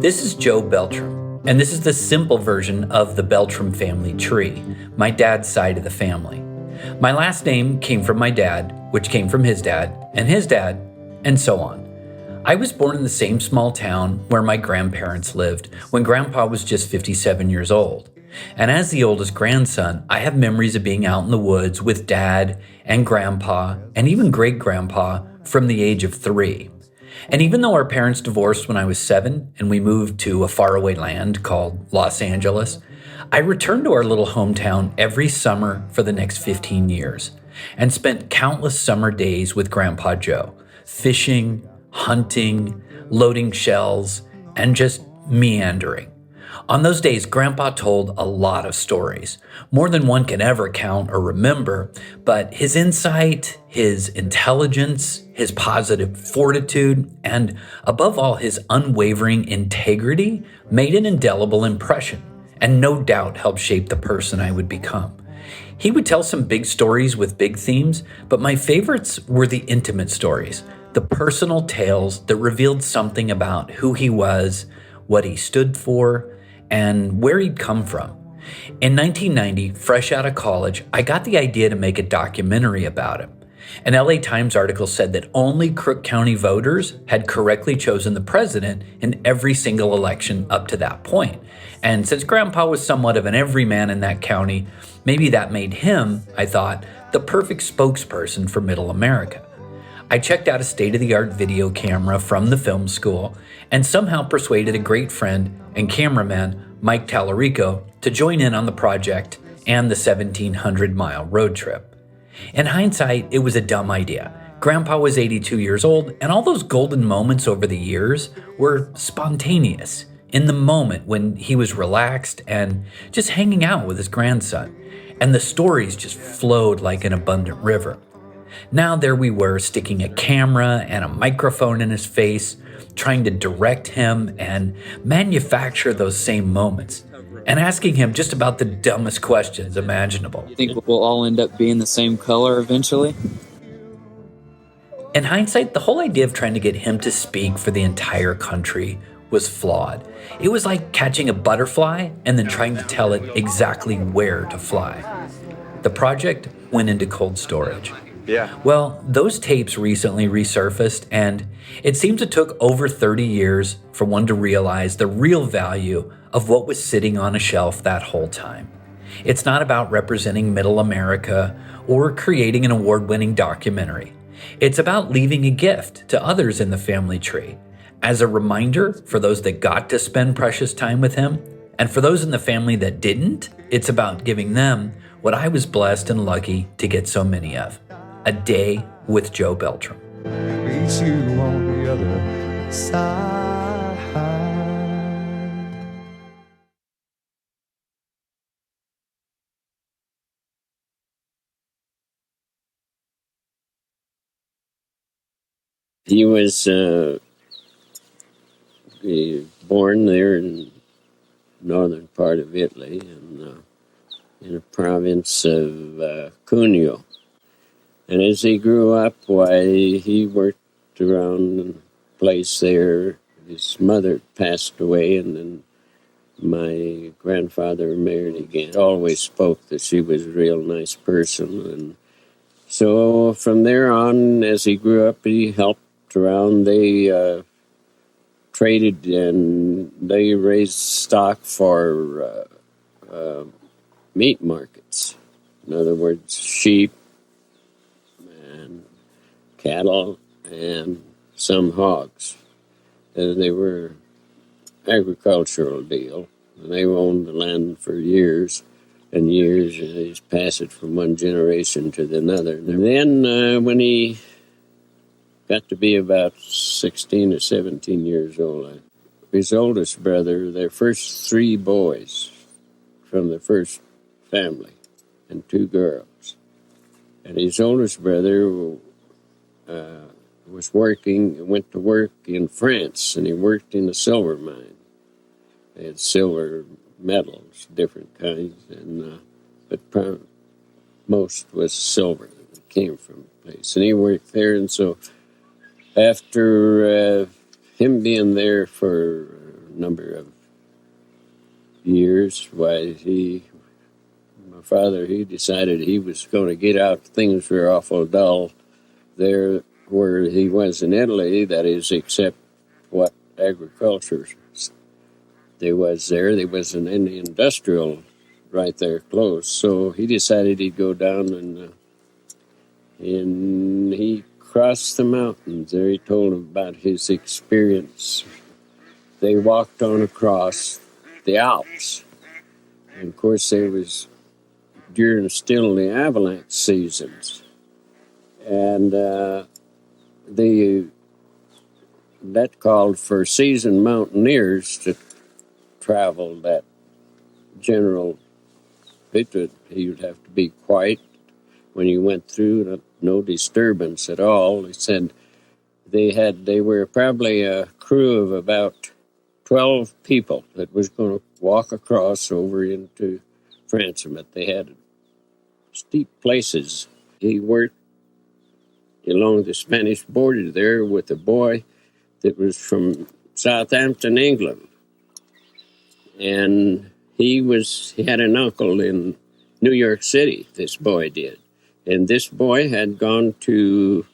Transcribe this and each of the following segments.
This is Joe Beltram, and this is the simple version of the Beltram family tree, my dad's side of the family. My last name came from my dad, which came from his dad, and so on. I was born in the same small town where my grandparents lived when Grandpa was just 57 years old. And as the oldest grandson, I have memories of being out in the woods with Dad and Grandpa and even great grandpa from the age of 3. And even though our parents divorced when I was 7 and we moved to a faraway land called Los Angeles, I returned to our little hometown every summer for the next 15 years and spent countless summer days with Grandpa Joe, fishing, hunting, loading shells, and just meandering. On those days, Grandpa told a lot of stories, more than one can ever count or remember, but his insight, his intelligence, his positive fortitude, and above all, his unwavering integrity made an indelible impression and no doubt helped shape the person I would become. He would tell some big stories with big themes, but my favorites were the intimate stories, the personal tales that revealed something about who he was, what he stood for, and where he'd come from. In 1990, fresh out of college, I got the idea to make a documentary about him. An LA Times article said that only Crook County voters had correctly chosen the president in every single election up to that point. And since Grandpa was somewhat of an everyman in that county, maybe that made him, I thought, the perfect spokesperson for Middle America. I checked out a state-of-the-art video camera from the film school and somehow persuaded a great friend and cameraman, Mike Tallarico, to join in on the project and the 1,700-mile road trip. In hindsight, it was a dumb idea. Grandpa was 82 years old, and all those golden moments over the years were spontaneous, in the moment when he was relaxed and just hanging out with his grandson. And the stories just flowed like an abundant river. Now there we were, sticking a camera and a microphone in his face, trying to direct him and manufacture those same moments, and asking him just about the dumbest questions imaginable. You think we'll all end up being the same color eventually? In hindsight, the whole idea of trying to get him to speak for the entire country was flawed. It was like catching a butterfly and then trying to tell it exactly where to fly. The project went into cold storage. Yeah. Well, those tapes recently resurfaced, and it seems it took over 30 years for one to realize the real value of what was sitting on a shelf that whole time. It's not about representing Middle America or creating an award-winning documentary. It's about leaving a gift to others in the family tree, as a reminder for those that got to spend precious time with him, and for those in the family that didn't, it's about giving them what I was blessed and lucky to get so many of. A day with Joe Beltram. Meet you on the other side. He was born there in northern part of Italy, in the province of Cuneo. And as he grew up, he worked around the place there. His mother passed away, and then my grandfather married again. Always spoke that she was a real nice person. And so from there on, as he grew up, he helped around. They traded and they raised stock for meat markets. In other words, sheep, cattle, and some hogs. They were agricultural deal. And they owned the land for years and years, and they just passed it from one generation to another. And then when he got to be about 16 or 17 years old, his oldest brother, their first 3 boys from the first family, and 2 girls. And his oldest brother went to work in France, and he worked in a silver mine. They had silver metals, different kinds, and but most was silver that came from the place. And he worked there, and so after him being there for a number of years, my father, he decided he was going to get out. Things were awful dull there where he was in Italy, that is, except what agriculture there was there. There was an industrial right there close. So he decided he'd go down and he crossed the mountains. There he told him about his experience. They walked on across the Alps. And of course, there was still the avalanche seasons. And that called for seasoned mountaineers to travel that general bit. He would have to be quiet when you went through, no disturbance at all. He said they were probably a crew of about 12 people that was going to walk across over into France, but they had steep places. He worked along the Spanish border there with a boy that was from Southampton, England. And he had an uncle in New York City, this boy did. And this boy had gone to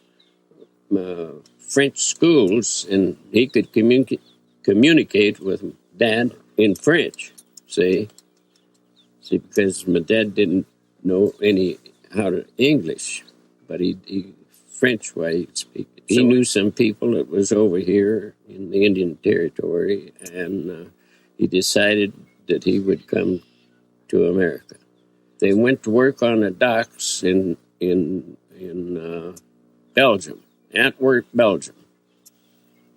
French schools, and he could communicate with Dad in French, see, because my dad didn't know how to English, but he French way he'd speak it. He knew some people that was over here in the Indian Territory, and he decided that he would come to America. They went to work on the docks in Belgium, Antwerp, Belgium.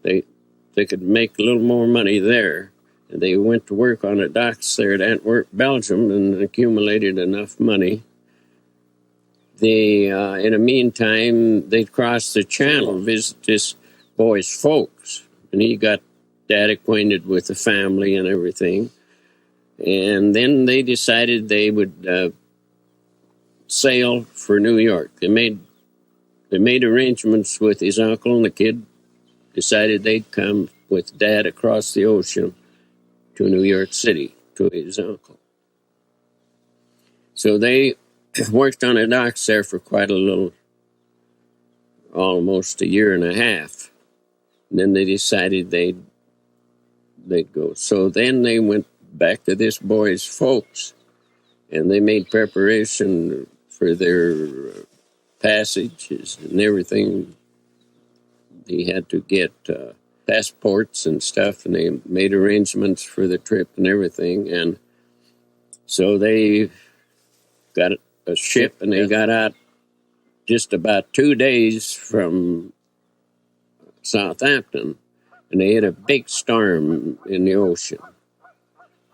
They could make a little more money there, and they went to work on the docks there at Antwerp, Belgium, and accumulated enough money. In the meantime, they'd cross the channel, visit this boy's folks, and he got Dad acquainted with the family and everything. And then they decided they would sail for New York. They made arrangements with his uncle, and the kid decided they'd come with Dad across the ocean to New York City to his uncle. So they worked on the docks there for quite a little, almost a year and a half. And then they decided they'd go. So then they went back to this boy's folks, and they made preparation for their passages and everything. He had to get passports and stuff, and they made arrangements for the trip and everything. And so they got a ship, and they got out just about 2 days from Southampton, and they had a big storm in the ocean.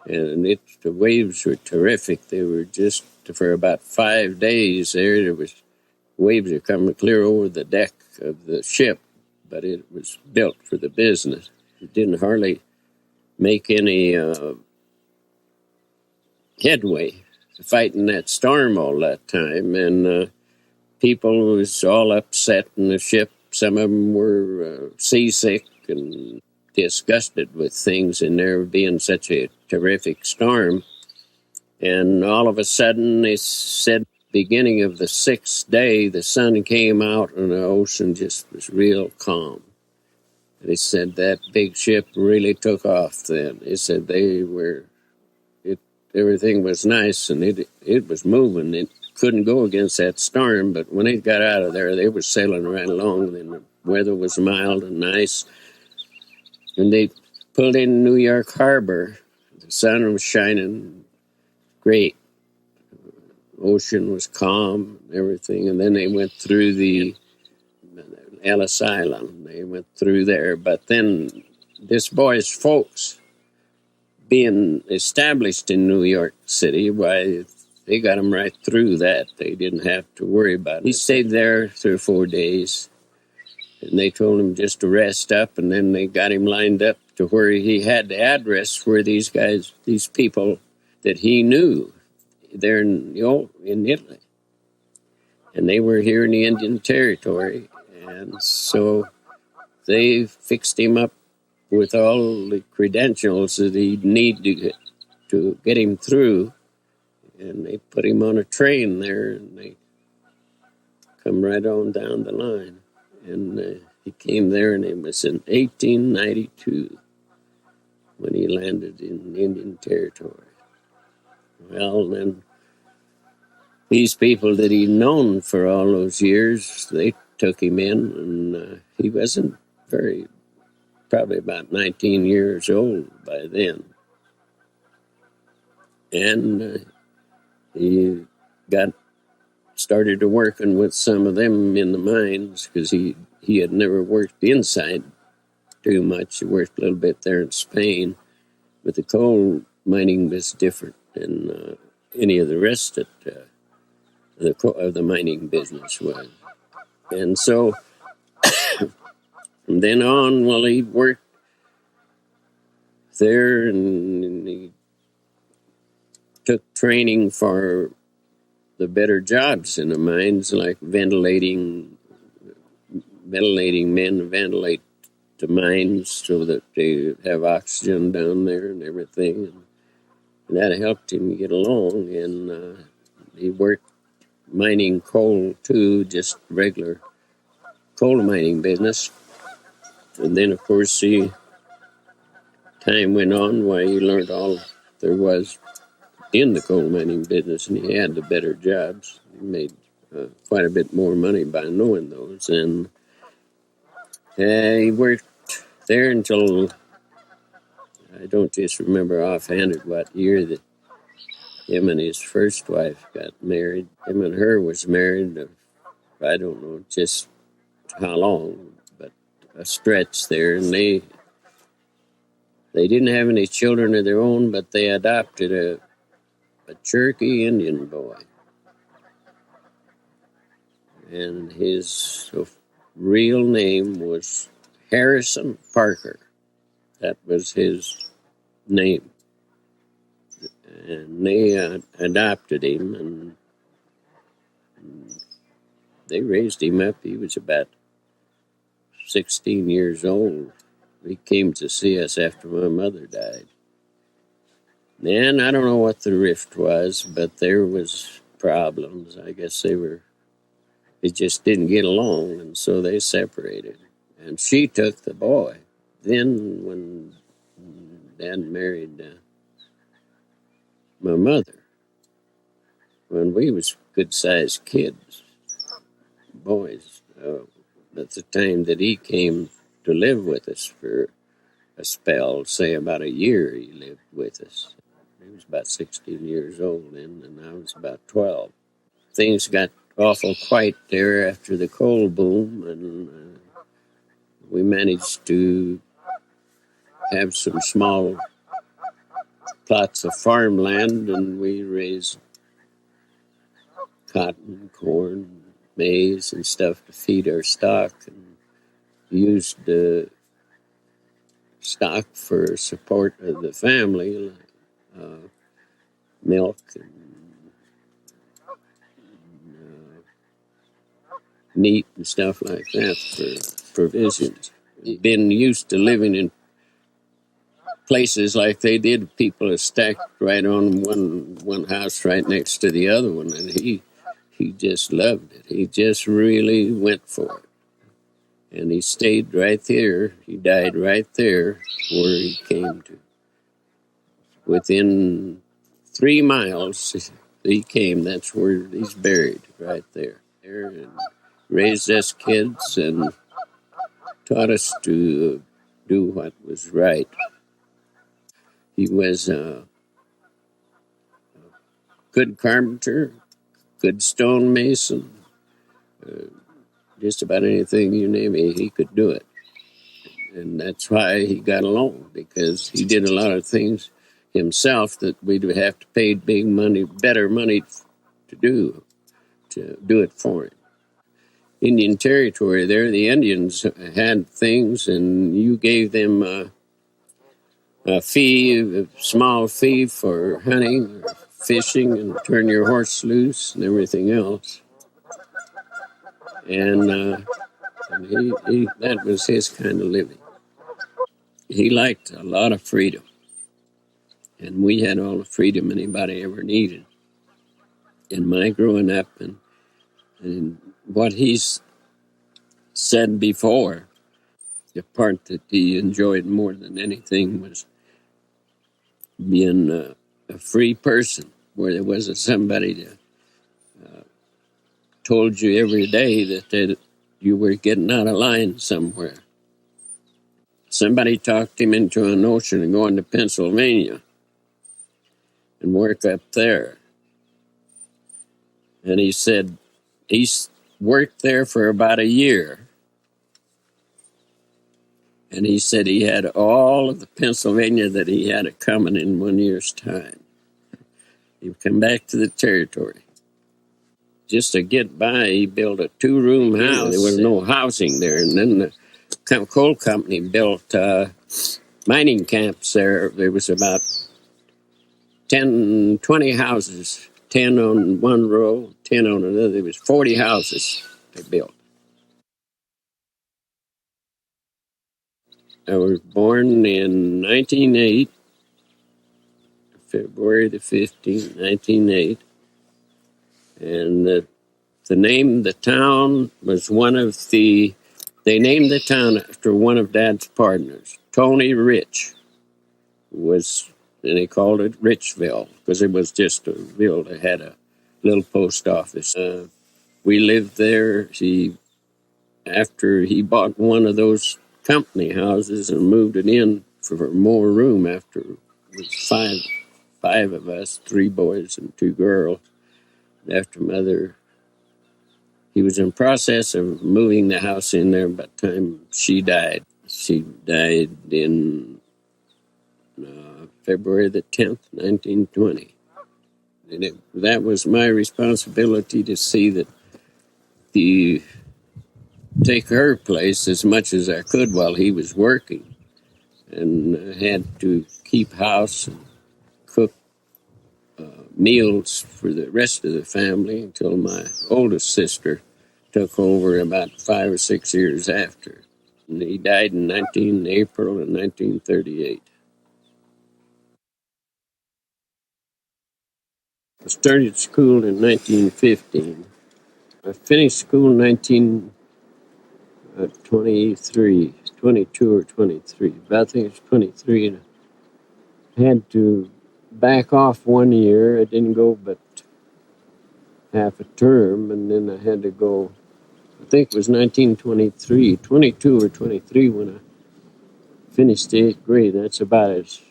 And the waves were terrific. They were just, for about 5 days there was waves were coming clear over the deck of the ship, but it was built for the business. It didn't hardly make any headway fighting that storm all that time, and people was all upset in the ship. Some of them were seasick and disgusted with things in there being such a terrific storm. And all of a sudden, they said, beginning of the 6th day, the sun came out and the ocean just was real calm. And they said that big ship really took off then. They said everything was nice, and it was moving. It couldn't go against that storm, but when it got out of there, they were sailing right along, and the weather was mild and nice. And they pulled in New York Harbor. The sun was shining great. The ocean was calm and everything. And then they went through the Ellis Island. They went through there. But then this boy's folks, being established in New York City, why, they got him right through that. They didn't have to worry about it. He stayed there 3 or 4 days, and they told him just to rest up, and then they got him lined up to where he had the address where these people that he knew, they're in Italy. And they were here in the Indian Territory, and so they fixed him up with all the credentials that he'd need to get him through. And they put him on a train there, and they come right on down the line. And he came there, and it was in 1892 when he landed in Indian Territory. Well, then these people that he'd known for all those years, they took him in, and he wasn't probably about 19 years old by then. And he got started to working with some of them in the mines, because he had never worked inside too much. He worked a little bit there in Spain, but the coal mining was different than any of the rest of the mining business was. And so from then on, well, he worked there, and he took training for the better jobs in the mines, like ventilating men ventilate the mines so that they have oxygen down there and everything. And that helped him get along. And he worked mining coal too, just regular coal mining business. And then, of course, time went on while he learned all there was in the coal mining business, and he had the better jobs. He made quite a bit more money by knowing those. And he worked there until, I don't just remember offhanded what year that him and his first wife got married. Him and her was married, I don't know just how long, but a stretch there. And they didn't have any children of their own, but they adopted a Cherokee Indian boy. And his real name was Harrison Parker. That was his name. And they adopted him, and they raised him up. He was about 16 years old. He came to see us after my mother died. And I don't know what the rift was, but there was problems. I guess they just didn't get along, and so they separated. And she took the boy. Then when Dad married my mother, when we was good-sized kids, boys, at the time that he came to live with us for a spell, say about a year he lived with us. He was about 16 years old then, and I was about 12. Things got awful quiet there after the coal boom, and we managed to have some small plots of farmland, and we raised cotton, corn, maize, and stuff to feed our stock, and used the stock for support of the family, milk and meat and stuff like that for provisions. Been used to living in places like they did. People are stacked right on one house right next to the other one, and he just loved it. He just really went for it. And he stayed right there. He died right there where he came to. Within 3 miles he came, that's where he's buried, right there. And raised us kids and taught us to do what was right. He was a good carpenter, good stonemason, just about anything you name it, he could do it. And that's why he got along, because he did a lot of things himself that we'd have to pay better money to do it for him. Indian Territory there, the Indians had things, and you gave them a small fee for hunting, or fishing, and turn your horse loose and everything else. And he that was his kind of living. he liked a lot of freedom, and we had all the freedom anybody ever needed. In my growing up, and what he's said before, the part that he enjoyed more than anything was being a free person, where there wasn't somebody that told you every day that you were getting out of line somewhere. Somebody talked him into a notion of going to Pennsylvania and work up there. And he said he's worked there for about a year. And he said he had all of the Pennsylvania that he had it coming in 1 year's time. He'd come back to the territory. Just to get by, he built a 2-room house. There was no housing there. And then the coal company built mining camps there. There was about 10, 20 houses, 10 on one row, 10 on another. There was 40 houses they built. I was born in 1908, February the 15th, 1908. And the name of the town was they named the town after one of Dad's partners, Tony Rich, and they called it Richville because it was just a ville that had a little post office. We lived there. After he bought one of those company houses and moved it in for more room after it was five of us, 3 boys and 2 girls. After Mother, he was in process of moving the house in there by the time she died. She died in February the 10th, 1920. And that was my responsibility to see that take her place as much as I could while he was working. And I had to keep house and cook meals for the rest of the family until my oldest sister took over about 5 or 6 years after. And he died in April of 1938. I started school in 1915. I finished school in 22 or 23. But I think it's 23. And I had to back off 1 year. I didn't go but half a term, and then I had to go, I think it was 1923, 22 or 23 when I finished the 8th grade. That's about as,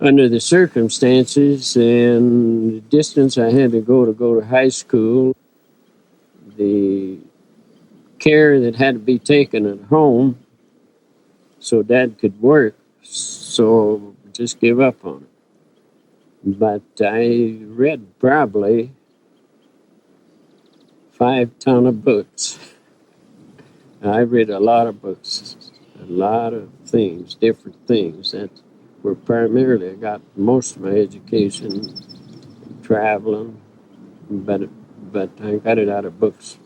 under the circumstances and the distance I had to go to high school, the care that had to be taken at home so Dad could work, so just give up on it. But I read probably 5 ton of books. I read a lot of books, a lot of things, different things. That were primarily, I got most of my education traveling, but I got it out of books.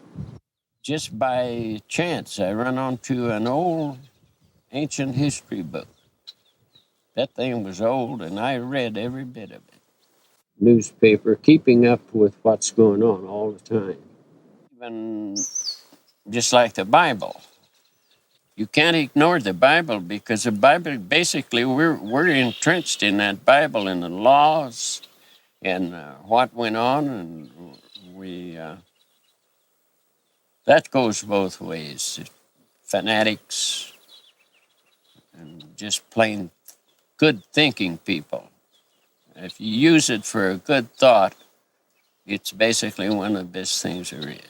Just by chance, I run onto an old ancient history book. That thing was old, and I read every bit of it. Newspaper, keeping up with what's going on all the time. Even just like the Bible. You can't ignore the Bible because the Bible, basically, we're entrenched in that Bible and the laws and what went on, and that goes both ways. Fanatics and just plain good thinking people. If you use it for a good thought, it's basically one of the best things there is.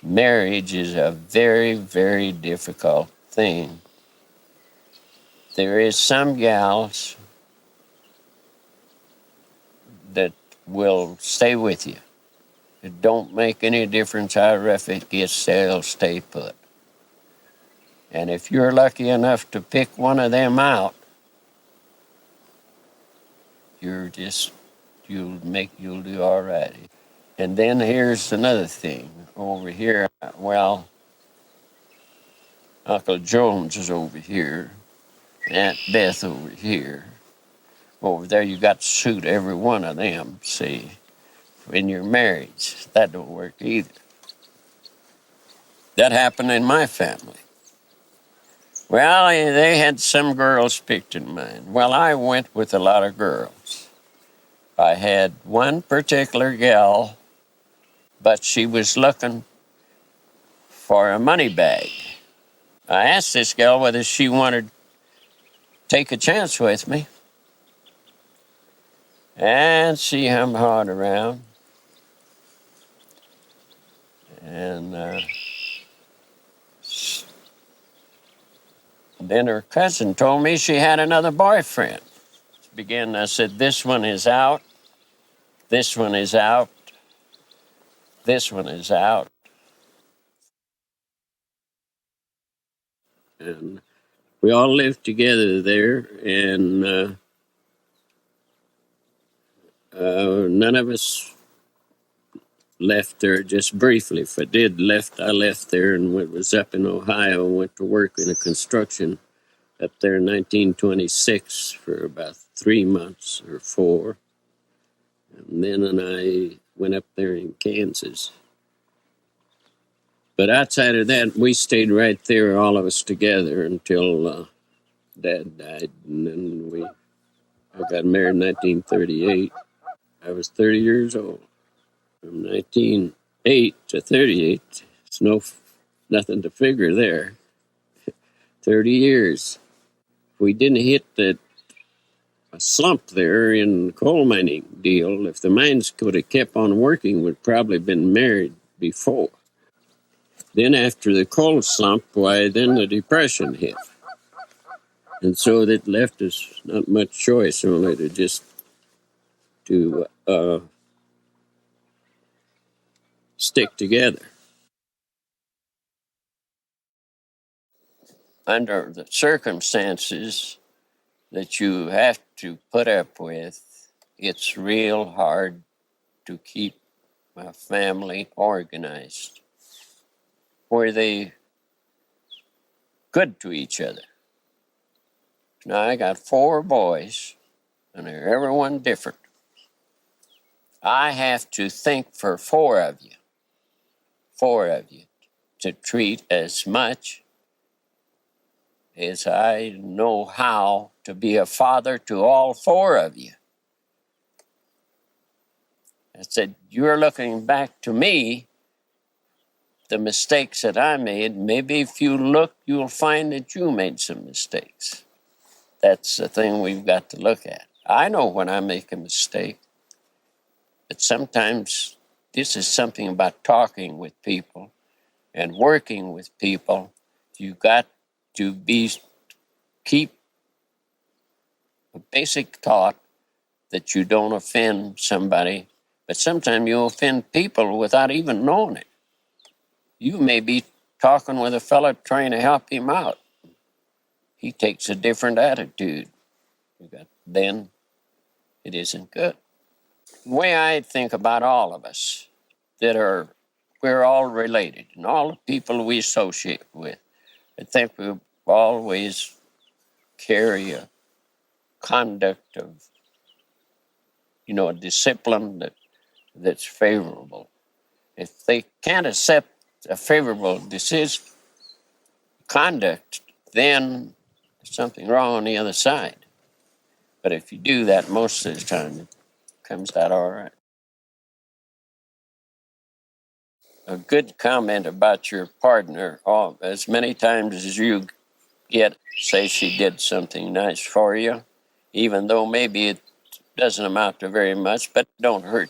Marriage is a very, very difficult thing. There is some gals that will stay with you. It don't make any difference how rough it gets, they'll stay put. And if you're lucky enough to pick one of them out, you'll do all right. And then here's another thing over here. Well, Uncle Jones is over here, Aunt Beth over here. Over there, you got to suit every one of them, see, in your marriage. That don't work either. That happened in my family. Well, they had some girls picked in mind. Well, I went with a lot of girls. I had one particular gal, but she was looking for a money bag. I asked this gal whether she wanted to take a chance with me. And she hummed hard around. And then her cousin told me she had another boyfriend. I said, this one is out, this one is out, this one is out. And we all lived together there, and none of us left there just briefly. If I left there and was up in Ohio, went to work in a construction up there in 1926 for about 3 months or 4. And then I went up there in Kansas. But outside of that, we stayed right there, all of us together, until Dad died. And then I got married in 1938. I was 30 years old. From 1908 to 38, it's nothing to figure there. 30 years. We didn't hit a slump there in the coal mining deal. If the mines could have kept on working, we'd probably been married before. Then after the coal slump, then the Depression hit. And so that left us not much choice, only to stick together. Under the circumstances that you have to put up with, it's real hard to keep my family organized. Were they good to each other? Now, I got 4 boys, and they're everyone different. I have to think for 4 of you, to treat as much as I know how to be a father to all 4 of you. I said, you're looking back to me, the mistakes that I made. Maybe if you look, you'll find that you made some mistakes. That's the thing we've got to look at. I know when I make a mistake, but sometimes this is something about talking with people and working with people. You got to keep a basic thought that you don't offend somebody, but sometimes you offend people without even knowing it. You may be talking with a fellow trying to help him out. He takes a different attitude. Then it isn't good. The way I think about all of us, we're all related, and all the people we associate with, I think we always carry a conduct of, a discipline that's favorable. If they can't accept a favorable conduct, then there's something wrong on the other side. But if you do that most of the time, it comes out all right. A good comment about your partner, as many times as you say she did something nice for you, even though maybe it doesn't amount to very much, but don't hurt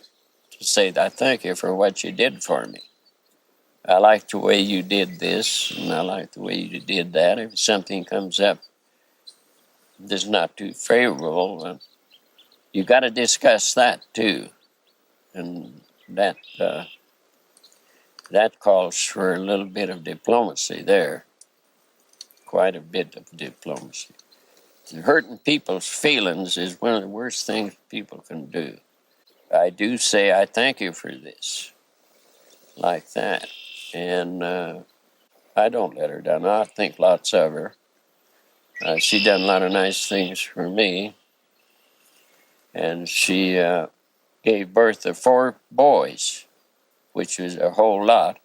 to say, I thank you for what you did for me. I like the way you did this, and I like the way you did that. If something comes up that's not too favorable, you got to discuss that too. And that calls for a little bit of diplomacy there, quite a bit of diplomacy. Hurting people's feelings is one of the worst things people can do. I do say, I thank you for this, like that. And I don't let her down. I think lots of her. She done a lot of nice things for me, and she gave birth to 4 boys, which was a whole lot.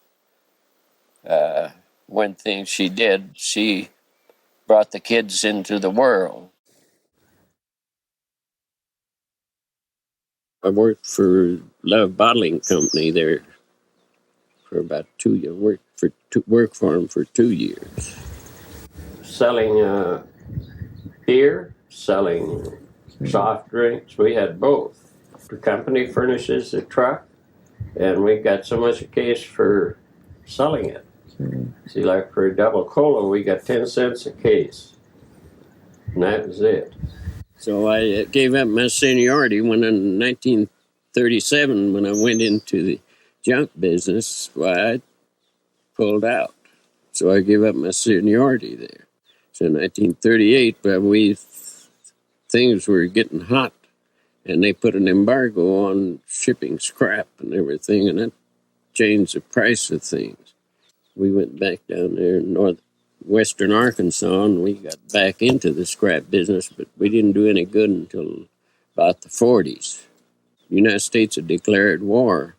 One thing she did, she brought the kids into the world. I worked for Love Bottling Company there for about 2 years. Worked for them for 2 years. Selling beer, selling soft drinks. We had both. The company furnishes the truck, and we got so much a case for selling it. See, like for a double cola, we got 10 cents a case, and that was it. So I gave up my seniority when in 1937, when I went into the junk business, I pulled out. So I gave up my seniority there. So in 1938, things were getting hot, and they put an embargo on shipping scrap and everything, and that changed the price of things. We went back down there in northwestern Arkansas, and we got back into the scrap business, but we didn't do any good until about the 40s. The United States had declared war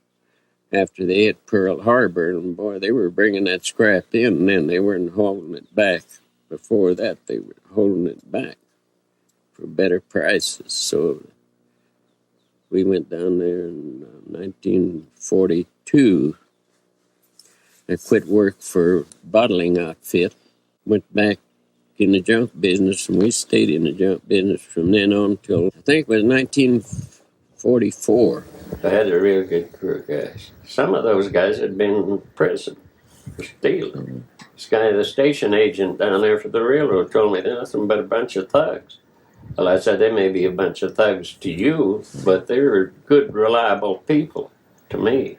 after they hit Pearl Harbor, and boy, they were bringing that scrap in, and then they weren't holding it back. Before that, they were holding it back for better prices. So we went down there in 1942. I quit work for bottling outfit, went back in the junk business, and we stayed in the junk business from then on till I think it was 1944. I had a real good crew of guys. Some of those guys had been in prison for stealing. This guy, the station agent down there for the railroad, told me they're nothing but a bunch of thugs. Well, I said, they may be a bunch of thugs to you, but they're good, reliable people to me.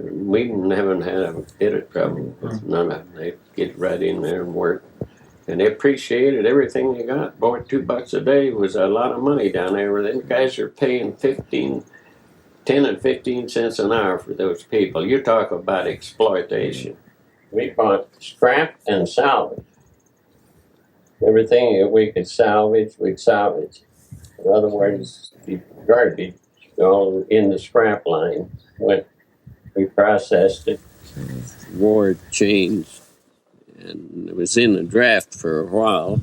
We haven't had a bit of trouble with none of them. They get right in there and work. And they appreciated everything they got. Boy, $2 a day was a lot of money down there. Them guys are paying 10 and 15 cents an hour for those people. You talk about exploitation. We bought scrap and salvage. Everything that we could salvage, we'd salvage. In other words, the garbage all in the scrap line we processed it. War changed, and it was in the draft for a while.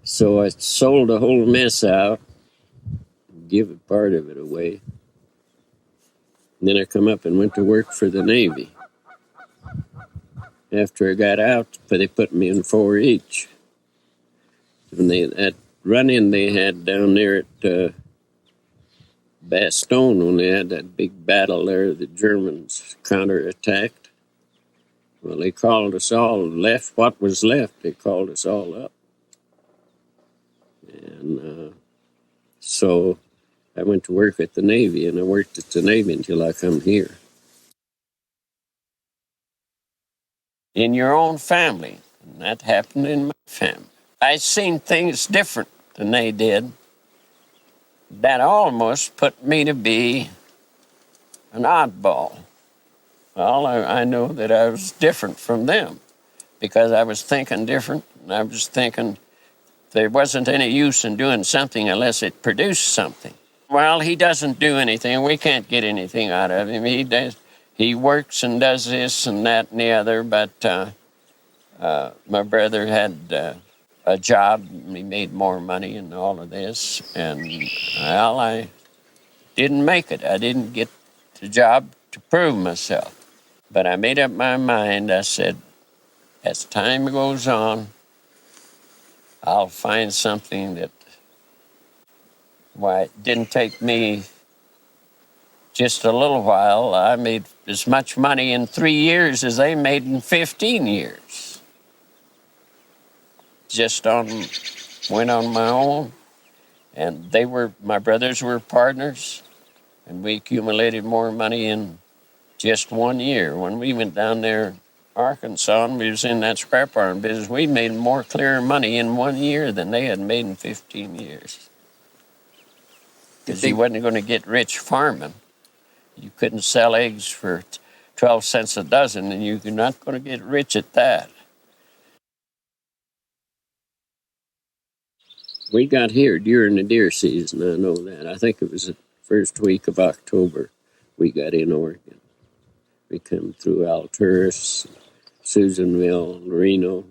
So I sold the whole mess out, give a part of it away. And then I come up and went to work for the Navy. After I got out, they put me in 4-H. And that run-in they had down there at Bastogne, when they had that big battle there, the Germans counterattacked. Well, they called us all, left what was left, they called us all up. And so I went to work at the Navy, and I worked at the Navy until I come here. In your own family, and that happened in my family. I seen things different than they did. That almost put me to be an oddball. Well, I know that I was different from them because I was thinking different, and I was thinking there wasn't any use in doing something unless it produced something. Well, he doesn't do anything. We can't get anything out of him. He works and does this and that and the other, but my brother had a job. He made more money and all of this, and well, I didn't make it. I didn't get the job to prove myself. But I made up my mind. I said, as time goes on, I'll find something that, why, it didn't take me just a little while. I made as much money in 3 years as they made in 15 years. Went on my own, and my brothers were partners, and we accumulated more money in just 1 year. When we went down there in Arkansas and we was in that scrap iron business, we made more clear money in 1 year than they had made in 15 years. Because you wasn't going to get rich farming. You couldn't sell eggs for 12 cents a dozen, and you're not going to get rich at that. We got here during the deer season, I know that. I think it was the first week of October we got in Oregon. We come through Alturas, Susanville, Reno.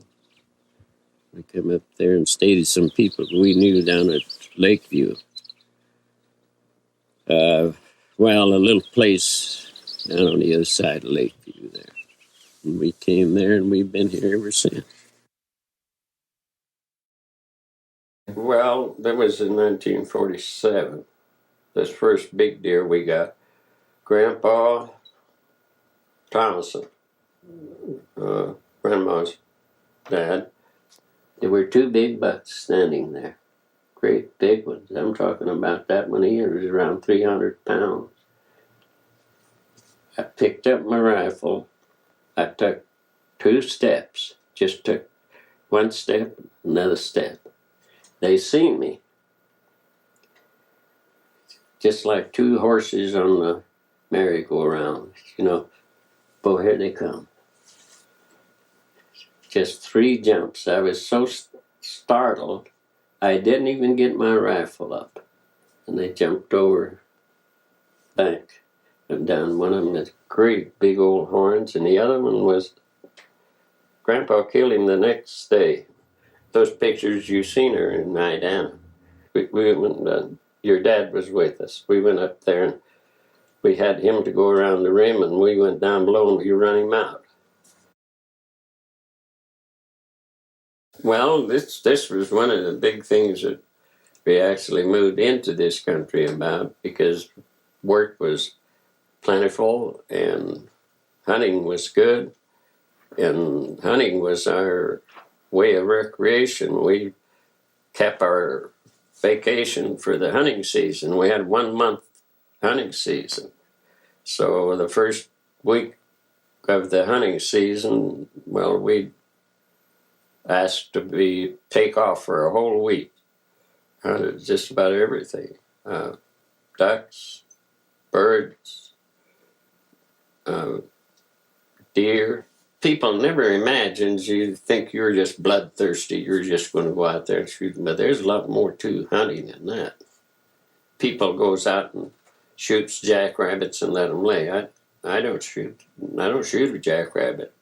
We come up there and stayed with some people we knew down at Lakeview. Well, a little place down on the other side of Lakeview there. And we came there, and we've been here ever since. Well, that was in 1947. This first big deer we got. Grandpa Thomason, Grandma's dad. There were two big bucks standing there. Great big ones. I'm talking about that one here was around 300 pounds. I picked up my rifle. I took 2 steps. Just took 1 step, another step. They seen me. Just like 2 horses on the merry-go-round. You know, boy, here they come. Just 3 jumps. I was so startled, I didn't even get my rifle up. And they jumped over the bank and down. One of them had great big old horns, and the other one was, Grandpa killed him the next day. Those pictures you seen are in Idana. We went, your dad was with us. We went up there and we had him to go around the rim, and we went down below and we run him out. Well, this was one of the big things that we actually moved into this country about, because work was plentiful and hunting was good, and hunting was our way of recreation. We kept our vacation for the hunting season. We had 1 month hunting season. So the first week of the hunting season, well, we asked to take off for a whole week. Hunted just about everything. Ducks, birds, deer. People never imagined, you think you're just bloodthirsty, you're just going to go out there and shoot them, but there's a lot more to hunting than that. People goes out and shoots jackrabbits and let them lay. I don't shoot. I don't shoot a jackrabbit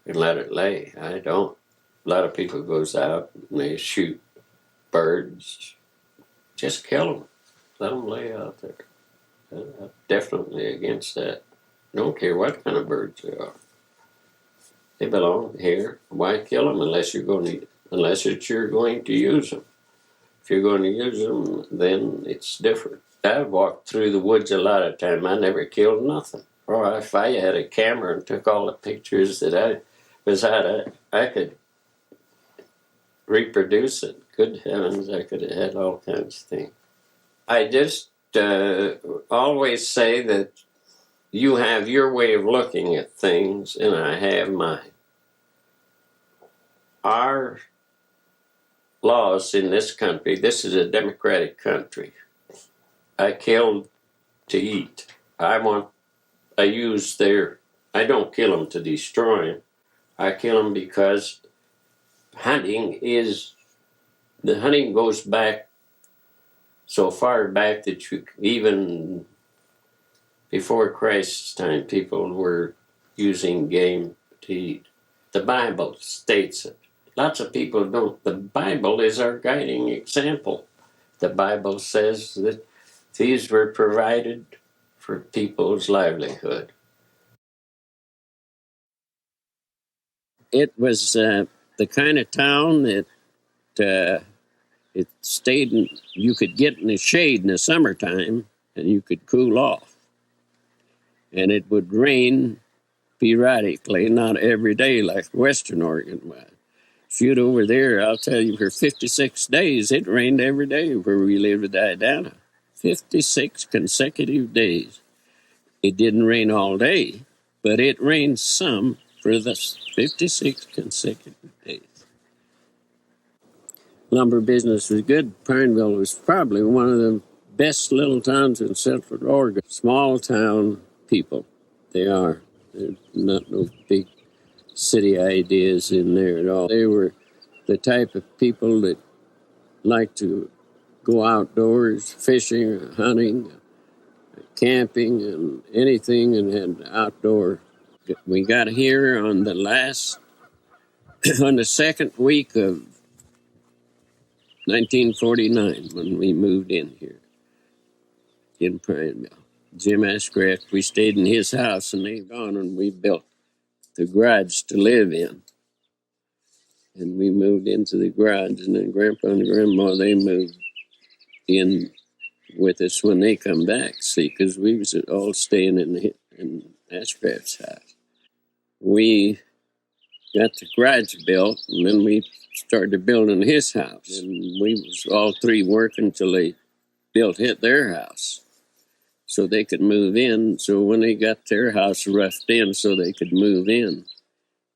and let it lay. I don't. A lot of people goes out and they shoot birds. Just kill them. Let them lay out there. I'm definitely against that. I don't care what kind of birds they are. They belong here. Why kill them unless you're going to use them? If you're going to use them, then it's different. I walked through the woods a lot of time. I never killed nothing. Or if I had a camera and took all the pictures that I was at, I could reproduce it. Good heavens, I could have had all kinds of things. I just always say that you have your way of looking at things, and I have mine. Our laws in this country, this is a democratic country. I killed to eat. I don't kill them to destroy them. I kill them because the hunting goes back so far back that even before Christ's time, people were using game to eat. The Bible states it. Lots of people don't. The Bible is our guiding example. The Bible says that these were provided for people's livelihood. It was the kind of town that it stayed in, you could get in the shade in the summertime and you could cool off. And it would rain periodically, not every day like Western Oregon was. Shoot over there, I'll tell you, for 56 days, it rained every day where we lived at Idana. 56 consecutive days. It didn't rain all day, but it rained some for the 56 consecutive days. Lumber business was good. Pineville was probably one of the best little towns in Central Oregon. Small town people, they are. There's not no big city ideas in there at all. They were the type of people that liked to go outdoors, fishing, hunting, camping, and anything, and had outdoor. We got here on the on the second week of 1949 when we moved in here in Prineville. Jim Ashcraft, we stayed in his house, and they gone, and we built the garage to live in. And we moved into the garage, and then Grandpa and Grandma, they moved in with us when they come back, see, because we was all staying in Ashcraft's house. We got the garage built, and then we started building his house. And we was all three working till they built their house so they could move in. So when they got their house roughed in so they could move in,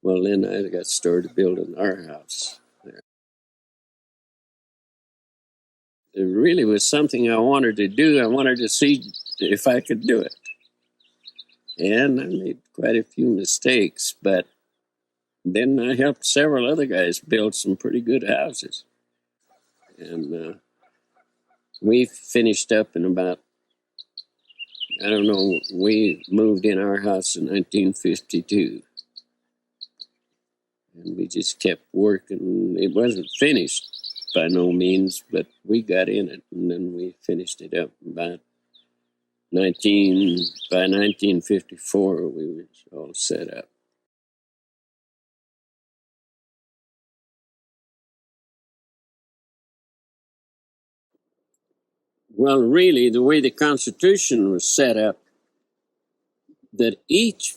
well, then I got started building our house there. It really was something I wanted to do. I wanted to see if I could do it. And I made quite a few mistakes, but then I helped several other guys build some pretty good houses. And we finished up in about, I don't know, we moved in our house in 1952. And we just kept working. It wasn't finished by no means, but we got in it, and then we finished it up about by 1954, we were all set up. Well, really, the way the Constitution was set up, that each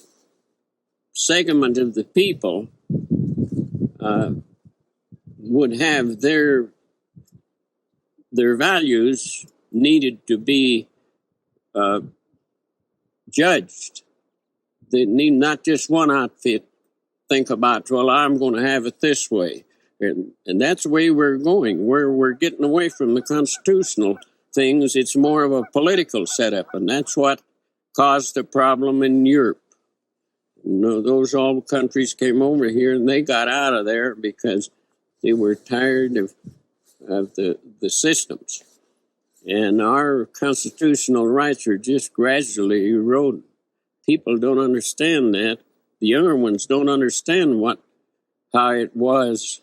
segment of the people would have their values needed to be judged. They need not just one outfit think about, well, I'm going to have it this way. And that's the way we're going. We're getting away from the constitutional things. It's more of a political setup, and that's what caused the problem in Europe. You know, those all countries came over here, and they got out of there because they were tired of the systems. And our constitutional rights are just gradually eroding. People don't understand that. The younger ones don't understand how it was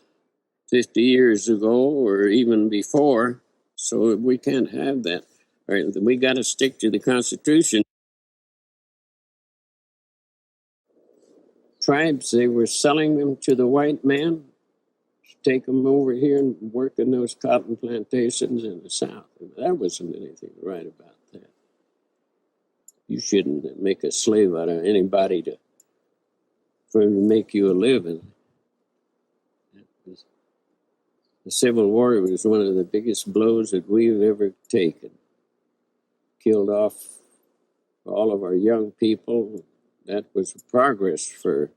50 years ago or even before. So we can't have that. Right? We got to stick to the Constitution. Tribes, they were selling them to the white man to take them over here and work in those cotton plantations in the South. There wasn't anything right about that. You shouldn't make a slave out of anybody for him to make you a living. The Civil War was one of the biggest blows that we've ever taken. Killed off all of our young people. That was progress for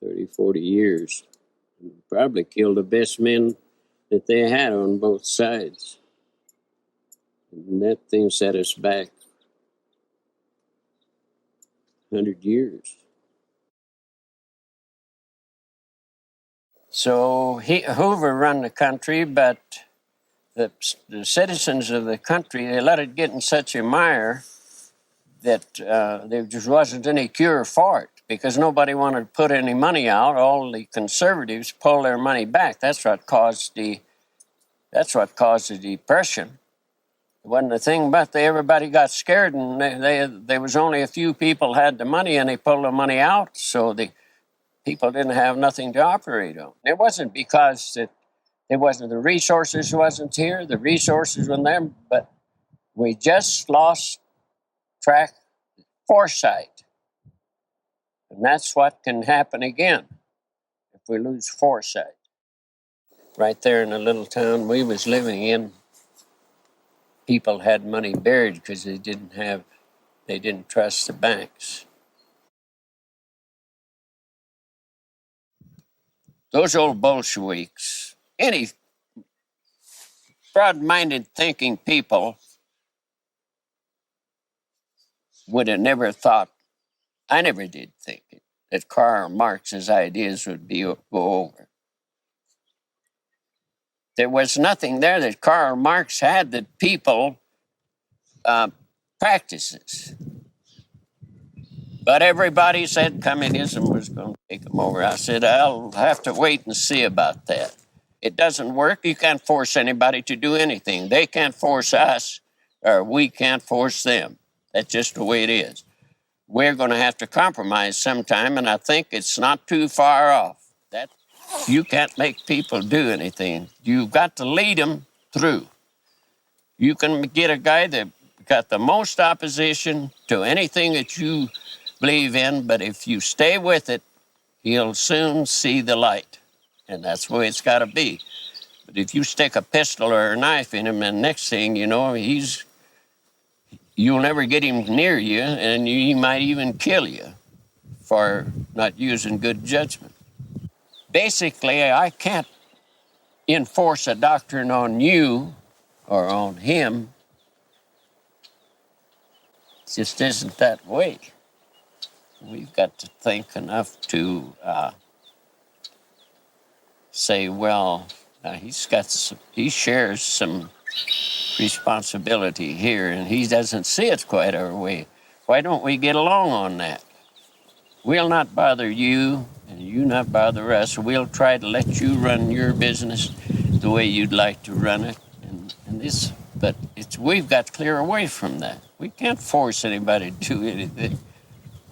30, 40 years. Probably killed the best men that they had on both sides. And that thing set us back 100 years. So Hoover run the country, but the citizens of the country, they let it get in such a mire that there just wasn't any cure for it because nobody wanted to put any money out. All the conservatives pulled their money back. That's what caused the depression. It wasn't a thing, but everybody got scared, and there was only a few people had the money, and they pulled the money out, so the people didn't have nothing to operate on. It wasn't because the resources wasn't here. The resources were there, but we just lost track foresight. And that's what can happen again if we lose foresight. Right there in the little town we was living in, people had money buried because they didn't trust the banks. Those old Bolsheviks, any broad-minded thinking people would have never thought, I never did think it, that Karl Marx's ideas would go over. There was nothing there that Karl Marx had that people practices. But everybody said communism was going to take them over. I said, I'll have to wait and see about that. It doesn't work. You can't force anybody to do anything. They can't force us, or we can't force them. That's just the way it is. We're going to have to compromise sometime, and I think it's not too far off. That you can't make people do anything. You've got to lead them through. You can get a guy that got the most opposition to anything that you believe in, but if you stay with it, he'll soon see the light. And that's the way it's got to be. But if you stick a pistol or a knife in him, and next thing you know, you'll never get him near you, and he might even kill you for not using good judgment. Basically, I can't enforce a doctrine on you or on him. It just isn't that way. We've got to think enough to say, well, he shares some responsibility here, and he doesn't see it quite our way. Why don't we get along on that? We'll not bother you, and you not bother us. We'll try to let you run your business the way you'd like to run it, but we've got to clear away from that. We can't force anybody to do anything.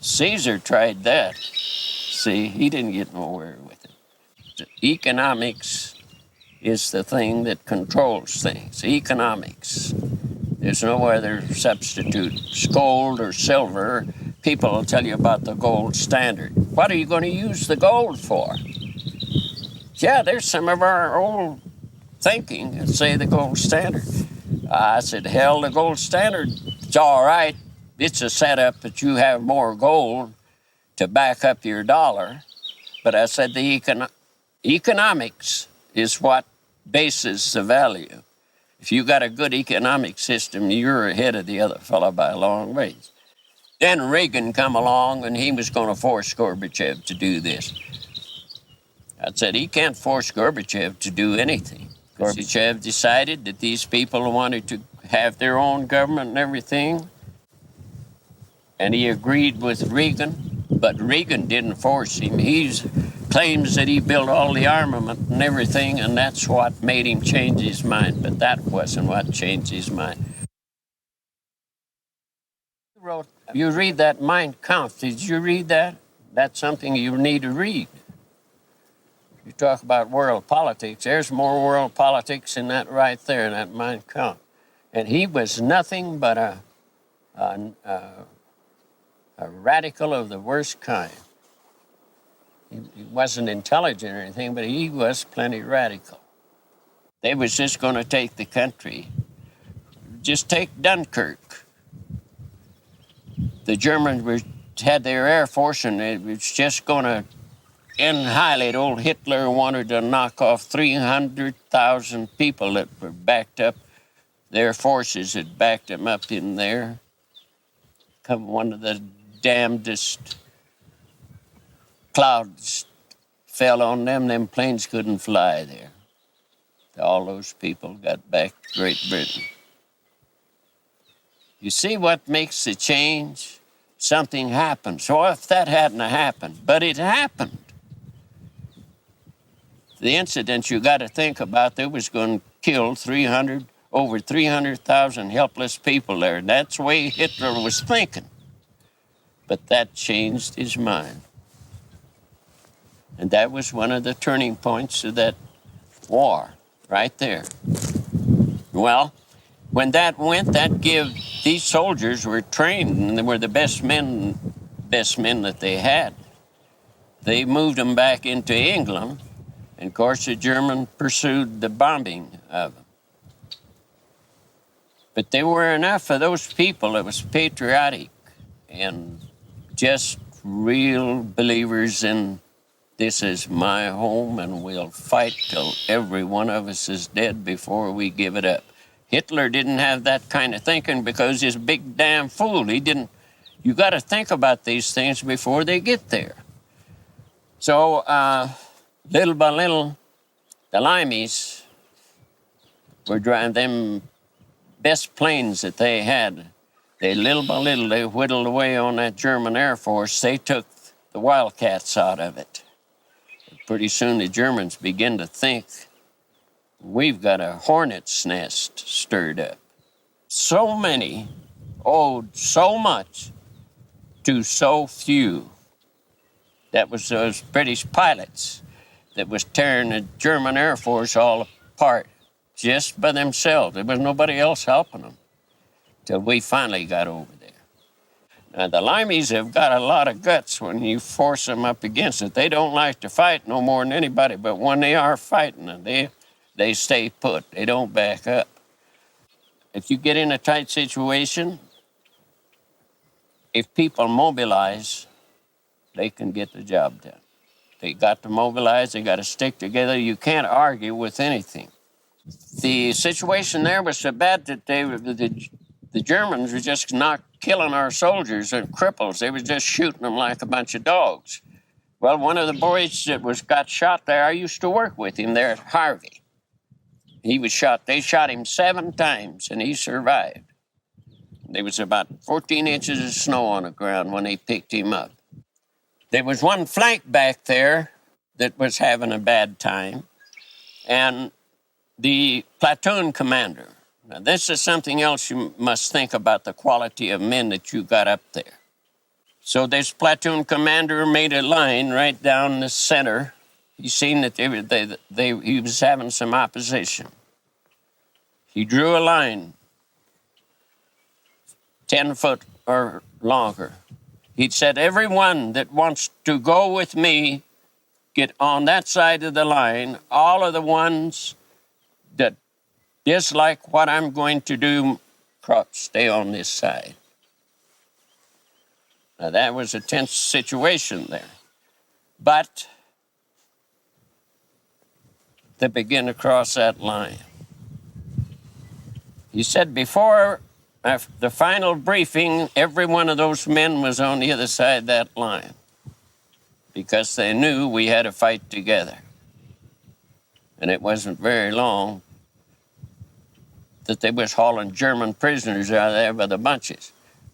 Caesar tried that. See, he didn't get nowhere with it. Economics is the thing that controls things. Economics. There's no other substitute. It's gold or silver. People will tell you about the gold standard. What are you going to use the gold for? Yeah, there's some of our old thinking that say the gold standard. I said, hell, the gold standard, it's all right. It's a setup that you have more gold to back up your dollar. But I said the economics is what bases the value. If you got a good economic system, you're ahead of the other fellow by a long ways. Then Reagan come along, and he was going to force Gorbachev to do this. I said, he can't force Gorbachev to do anything. Gorbachev decided that these people wanted to have their own government and everything, and he agreed with Reagan, but Reagan didn't force him. He claims that he built all the armament and everything, and that's what made him change his mind, but that wasn't what changed his mind. You read that Mein Kampf. Did you read that? That's something you need to read. You talk about world politics. There's more world politics in that right there, in that Mein Kampf. And he was nothing but a radical of the worst kind. He wasn't intelligent or anything, but he was plenty radical. They was just going to take the country. Just take Dunkirk. The Germans had their Air Force, and it was just going to annihilate. Old Hitler wanted to knock off 300,000 people that were backed up. Their forces had backed them up in there. One of the damnedest clouds fell on them. Them planes couldn't fly there. All those people got back to Great Britain. You see what makes the change? Something happened. So if that hadn't happened, but it happened. The incident you got to think about, they was going to kill over 300,000 helpless people there. That's the way Hitler was thinking. But that changed his mind. And that was one of the turning points of that war, right there. Well, when that went, these soldiers were trained, and they were the best men that they had. They moved them back into England, and of course the Germans pursued the bombing of them. But there were enough of those people that was patriotic and just real believers in this is my home, and we'll fight till every one of us is dead before we give it up. Hitler didn't have that kind of thinking because he's a big damn fool. He didn't You got to think about these things before they get there. So little by little, the Limeys were driving them best planes that they had. They little by little, they whittled away on that German Air Force. They took the Wildcats out of it. Pretty soon the Germans begin to think, we've got a hornet's nest stirred up. So many owed so much to so few. That was those British pilots that was tearing the German Air Force all apart just by themselves. There was nobody else helping them till we finally got over there. Now, the Limeys have got a lot of guts when you force them up against it. They don't like to fight no more than anybody, but when they are fighting, they stay put. They don't back up. If you get in a tight situation, if people mobilize, they can get the job done. They got to mobilize, they got to stick together. You can't argue with anything. The situation there was so bad that the Germans were just not killing our soldiers and cripples. They were just shooting them like a bunch of dogs. Well, one of the boys that got shot there, I used to work with him there at Harvey. He was shot. They shot him 7 times, and he survived. There was about 14 inches of snow on the ground when they picked him up. There was one flank back there that was having a bad time, and the platoon commander. Now, this is something else you must think about, the quality of men that you got up there. So this platoon commander made a line right down the center. He seen that he was having some opposition. He drew a line 10 foot or longer. He said, everyone that wants to go with me, get on that side of the line. All of the ones that dislike what I'm going to do, stay on this side. Now, that was a tense situation there. But they began to cross that line. He said before the final briefing, every one of those men was on the other side of that line because they knew we had to fight together. And it wasn't very long that they was hauling German prisoners out of there by the bunches.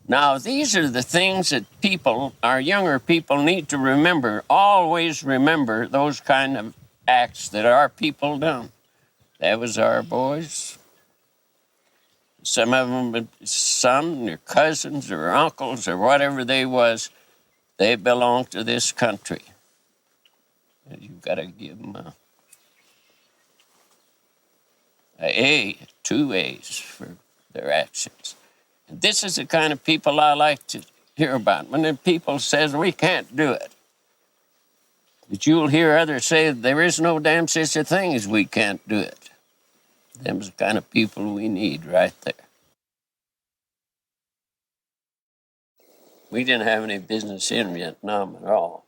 Now, these are the things that people, our younger people, need to remember. Always remember those kind of acts that our people done. That was our boys. Some of them, son, their cousins, or uncles, or whatever they was, they belonged to this country. And you've got to give them two A's for their actions. And this is the kind of people I like to hear about. When the people says we can't do it, but you'll hear others say there is no damn such a thing as we can't do it. Them's the kind of people we need right there. We didn't have any business in Vietnam at all.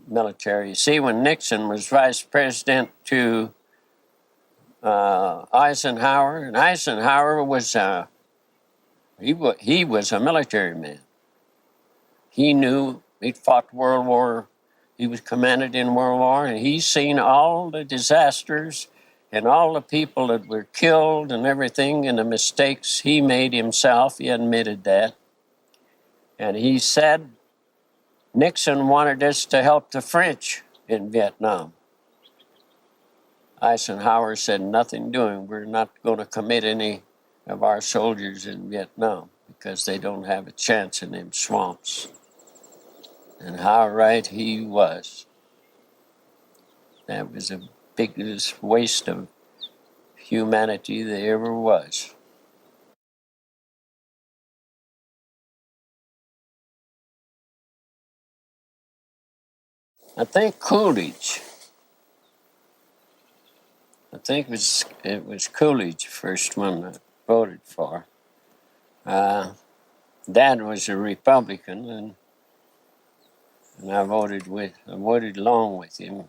Military. You see, when Nixon was vice president to Eisenhower, and Eisenhower was he was a military man. He knew he'd fought World War. He was commanded in World War, and he's seen all the disasters and all the people that were killed and everything, and the mistakes he made himself. He admitted that, and he said Nixon wanted us to help the French in Vietnam. Eisenhower said, nothing doing. We're not going to commit any of our soldiers in Vietnam because they don't have a chance in them swamps. And how right he was. That was the biggest waste of humanity there ever was. I think Coolidge. I think it was Coolidge, the first one I voted for. Dad was a Republican, and I voted along with him.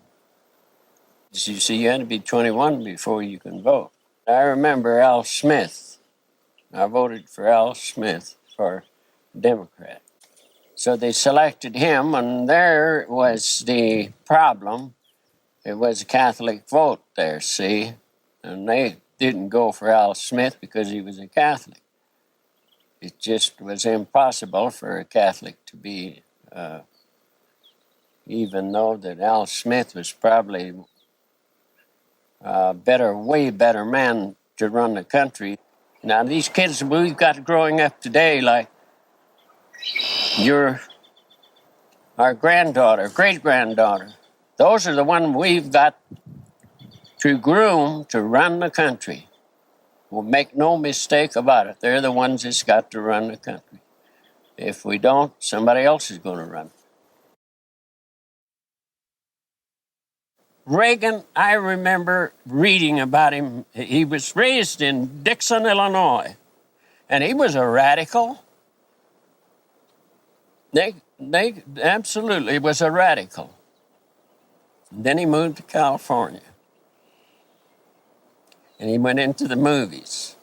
As you see, you had to be 21 before you can vote. I remember Al Smith. I voted for Al Smith. for Democrat. So they selected him, and there was the problem. It was a Catholic vote there, see? And they didn't go for Al Smith because he was a Catholic. It just was impossible for a Catholic to be, even though that Al Smith was probably a way better man to run the country. Now, these kids we've got growing up today, like our granddaughter, great-granddaughter, those are the ones we've got to groom to run the country. We'll make no mistake about it. They're the ones that's got to run the country. If we don't, somebody else is going to run. Reagan, I remember reading about him. He was raised in Dixon, Illinois, and he was a radical. They absolutely was a radical. And then he moved to California, and he went into the movies.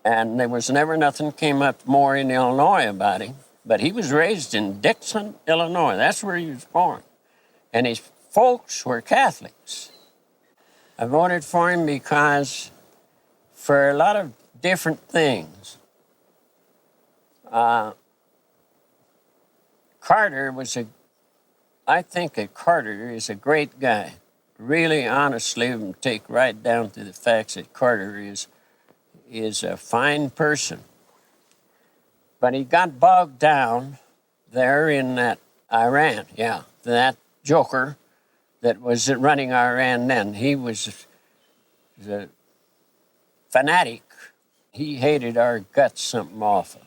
And there was never nothing came up more in Illinois about him, but he was raised in Dixon, Illinois. That's where he was born. And his folks were Catholics. I voted for him because for a lot of different things. I think that Carter is a great guy. Really, honestly, take right down to the facts that Carter is a fine person. But he got bogged down there in that Iran, that joker that was running Iran then. He was a fanatic. He hated our guts something awful.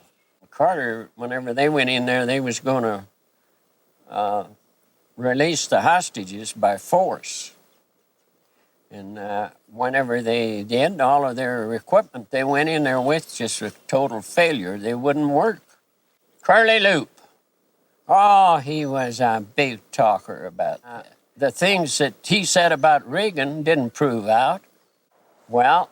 Carter, whenever they went in there, they was going to release the hostages by force. And whenever they did, all of their equipment they went in there with just a total failure. They wouldn't work. Curly Loop. Oh, he was a big talker about that. The things that he said about Reagan didn't prove out. Well,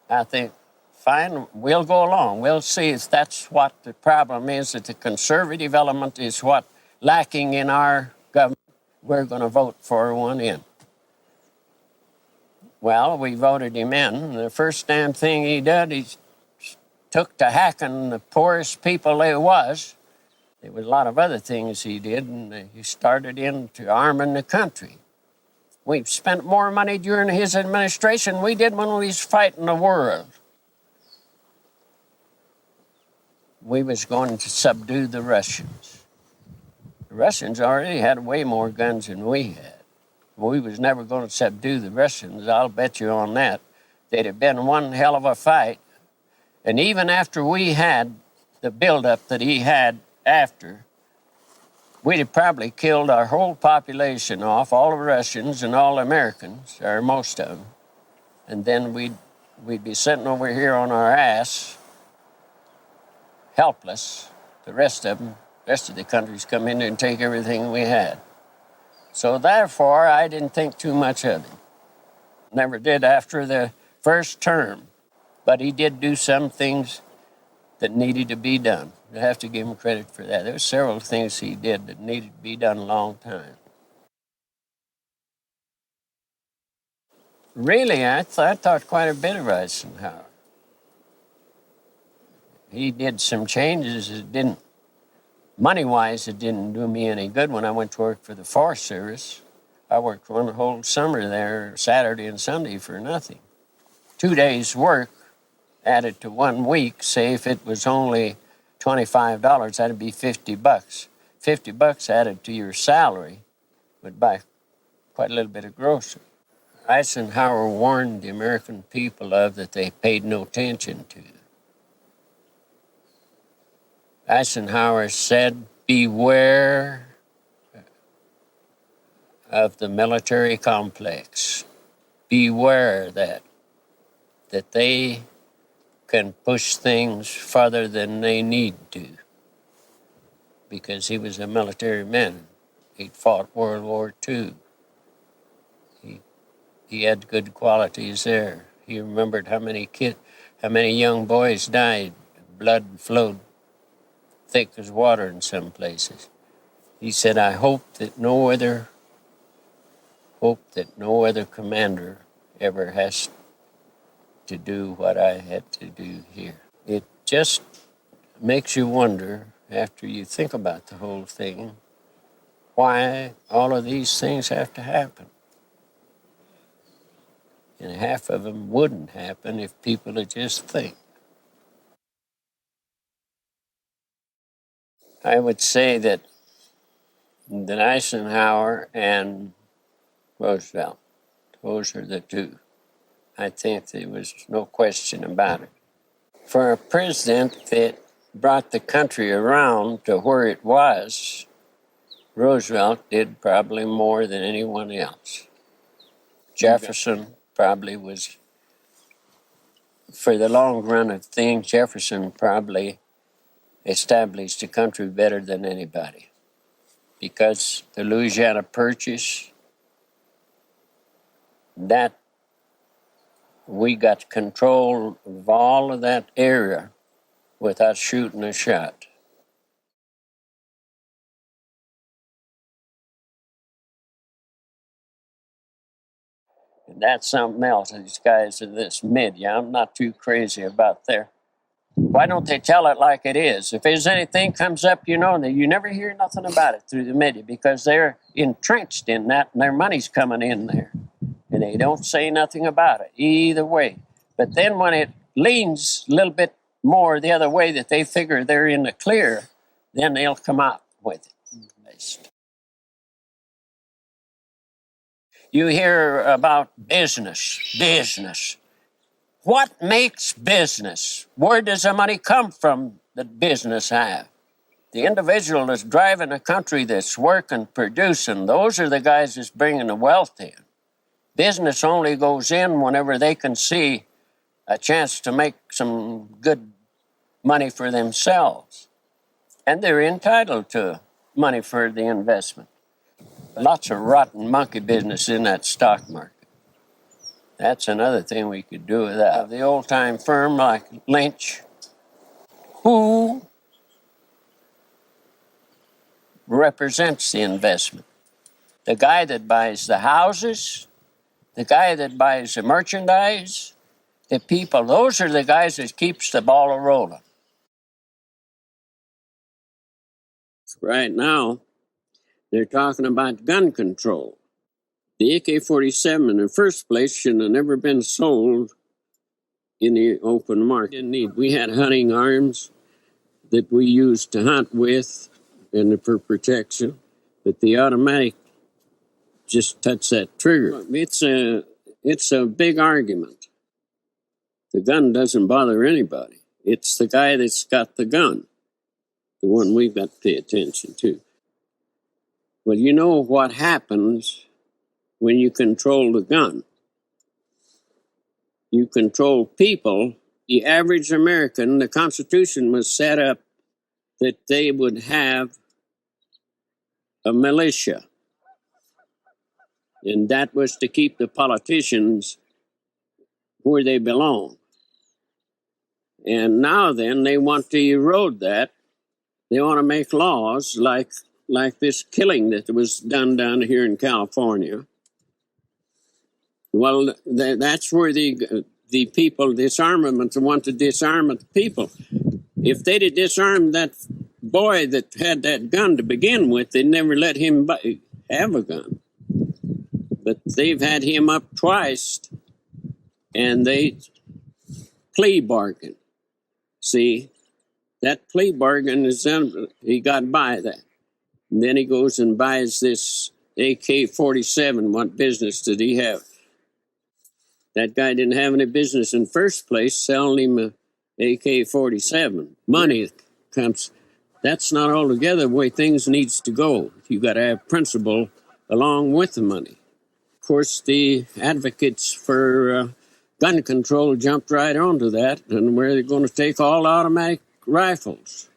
I think, fine, we'll go along. We'll see if that's what the problem is, that the conservative element is what lacking in our government. We're going to vote for one in. Well, we voted him in. The first damn thing he did, he took to hacking the poorest people there was. There was a lot of other things he did, and he started into arming the country. We've spent more money during his administration than we did when we was fighting the world. We was going to subdue the Russians. The Russians already had way more guns than we had. We was never going to subdue the Russians, I'll bet you on that. They'd have been one hell of a fight. And even after we had the buildup that he had after, we'd have probably killed our whole population off, all the Russians and all the Americans, or most of them. And then we'd be sitting over here on our ass, helpless. The rest of the countries come in and take everything we had. So therefore, I didn't think too much of him. Never did after the first term. But he did do some things that needed to be done. I have to give him credit for that. There were several things he did that needed to be done a long time. Really, I thought quite a bit of Eisenhower. He did some changes that didn't, money-wise, it didn't do me any good when I went to work for the Forest Service. I worked one whole summer there, Saturday and Sunday, for nothing. 2 days' work added to 1 week, say if it was only $25, that'd be $50. $50 added to your salary would buy quite a little bit of grocery. Eisenhower warned the American people of that they paid no attention to. Eisenhower said, beware of the military complex. Beware that they can push things farther than they need to. Because he was a military man. He'd fought World War II. He had good qualities there. He remembered how many young boys died blood flowed thick as water in some places. He said, I hope that no other commander ever has to do what I had to do here. It just makes you wonder, after you think about the whole thing, why all of these things have to happen. And half of them wouldn't happen if people would just think. I would say that Eisenhower and Roosevelt, those are the two. I think there was no question about it. For a president that brought the country around to where it was, Roosevelt did probably more than anyone else. Jefferson probably was, for the long run of things, Jefferson probably established the country better than anybody, because the Louisiana Purchase, that we got control of all of that area without shooting a shot. And that's something else. These guys in this media, I'm not too crazy about there. Why don't they tell it like it is? If there's anything comes up, you never hear nothing about it through the media, because they're entrenched in that and their money's coming in there. And they don't say nothing about it either way. But then when it leans a little bit more the other way, that they figure they're in the clear, then they'll come out with it. You hear about business. What makes business? Where does the money come from that business have? The individual that's driving a country that's working, producing, those are the guys that's bringing the wealth in. Business only goes in whenever they can see a chance to make some good money for themselves. And they're entitled to money for the investment. Lots of rotten monkey business in that stock market. That's another thing we could do with that. The old-time firm like Lynch, who represents the investment? The guy that buys the houses, the guy that buys the merchandise, the people, those are the guys that keeps the ball rolling. Right now, they're talking about gun control. The AK-47 in the first place should have never been sold in the open market. We had hunting arms that we used to hunt with and for protection, but the automatic just touched that trigger. It's a big argument. The gun doesn't bother anybody. It's the guy that's got the gun, the one we've got to pay attention to. Well, you know what happens when you control the gun. You control people. The average American, the Constitution was set up that they would have a militia. And that was to keep the politicians where they belong. And now then, they want to erode that. They want to make laws like this killing that was done down here in California. Well, that's where the people, disarmament, want to disarm the people. If they'd have disarmed that boy that had that gun to begin with, they'd never let him have a gun. But they've had him up twice, and they plea bargain. See, that plea bargain is he got by that. And then he goes and buys this AK-47. What business did he have? That guy didn't have any business in first place selling him a AK-47. Money comes. That's not altogether the way things needs to go. You got to have principle along with the money. Of course, the advocates for gun control jumped right onto that, and where they're going to take all automatic rifles.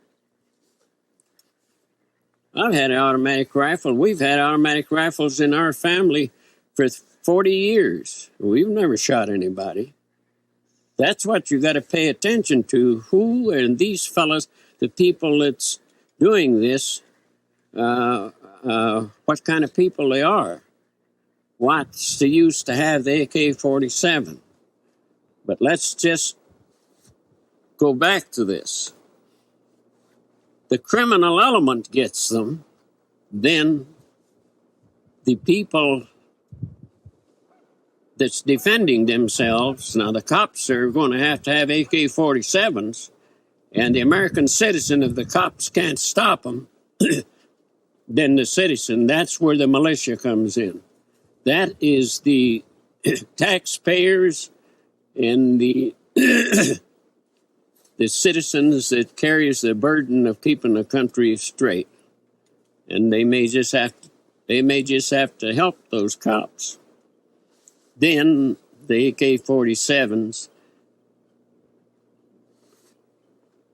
I've had an automatic rifle. We've had automatic rifles in our family for 40 years. We've never shot anybody. That's what you got to pay attention to. Who and these fellas, the people that's doing this, what kind of people they are. What's the use to have the AK-47? But let's just go back to this. The criminal element gets them, then the people that's defending themselves, now the cops are going to have AK-47s, and the American citizen, if the cops can't stop them, then the citizen, that's where the militia comes in. That is the taxpayers and the the citizens that carries the burden of keeping the country straight. And they may just have to help those cops. Then the AK-47s,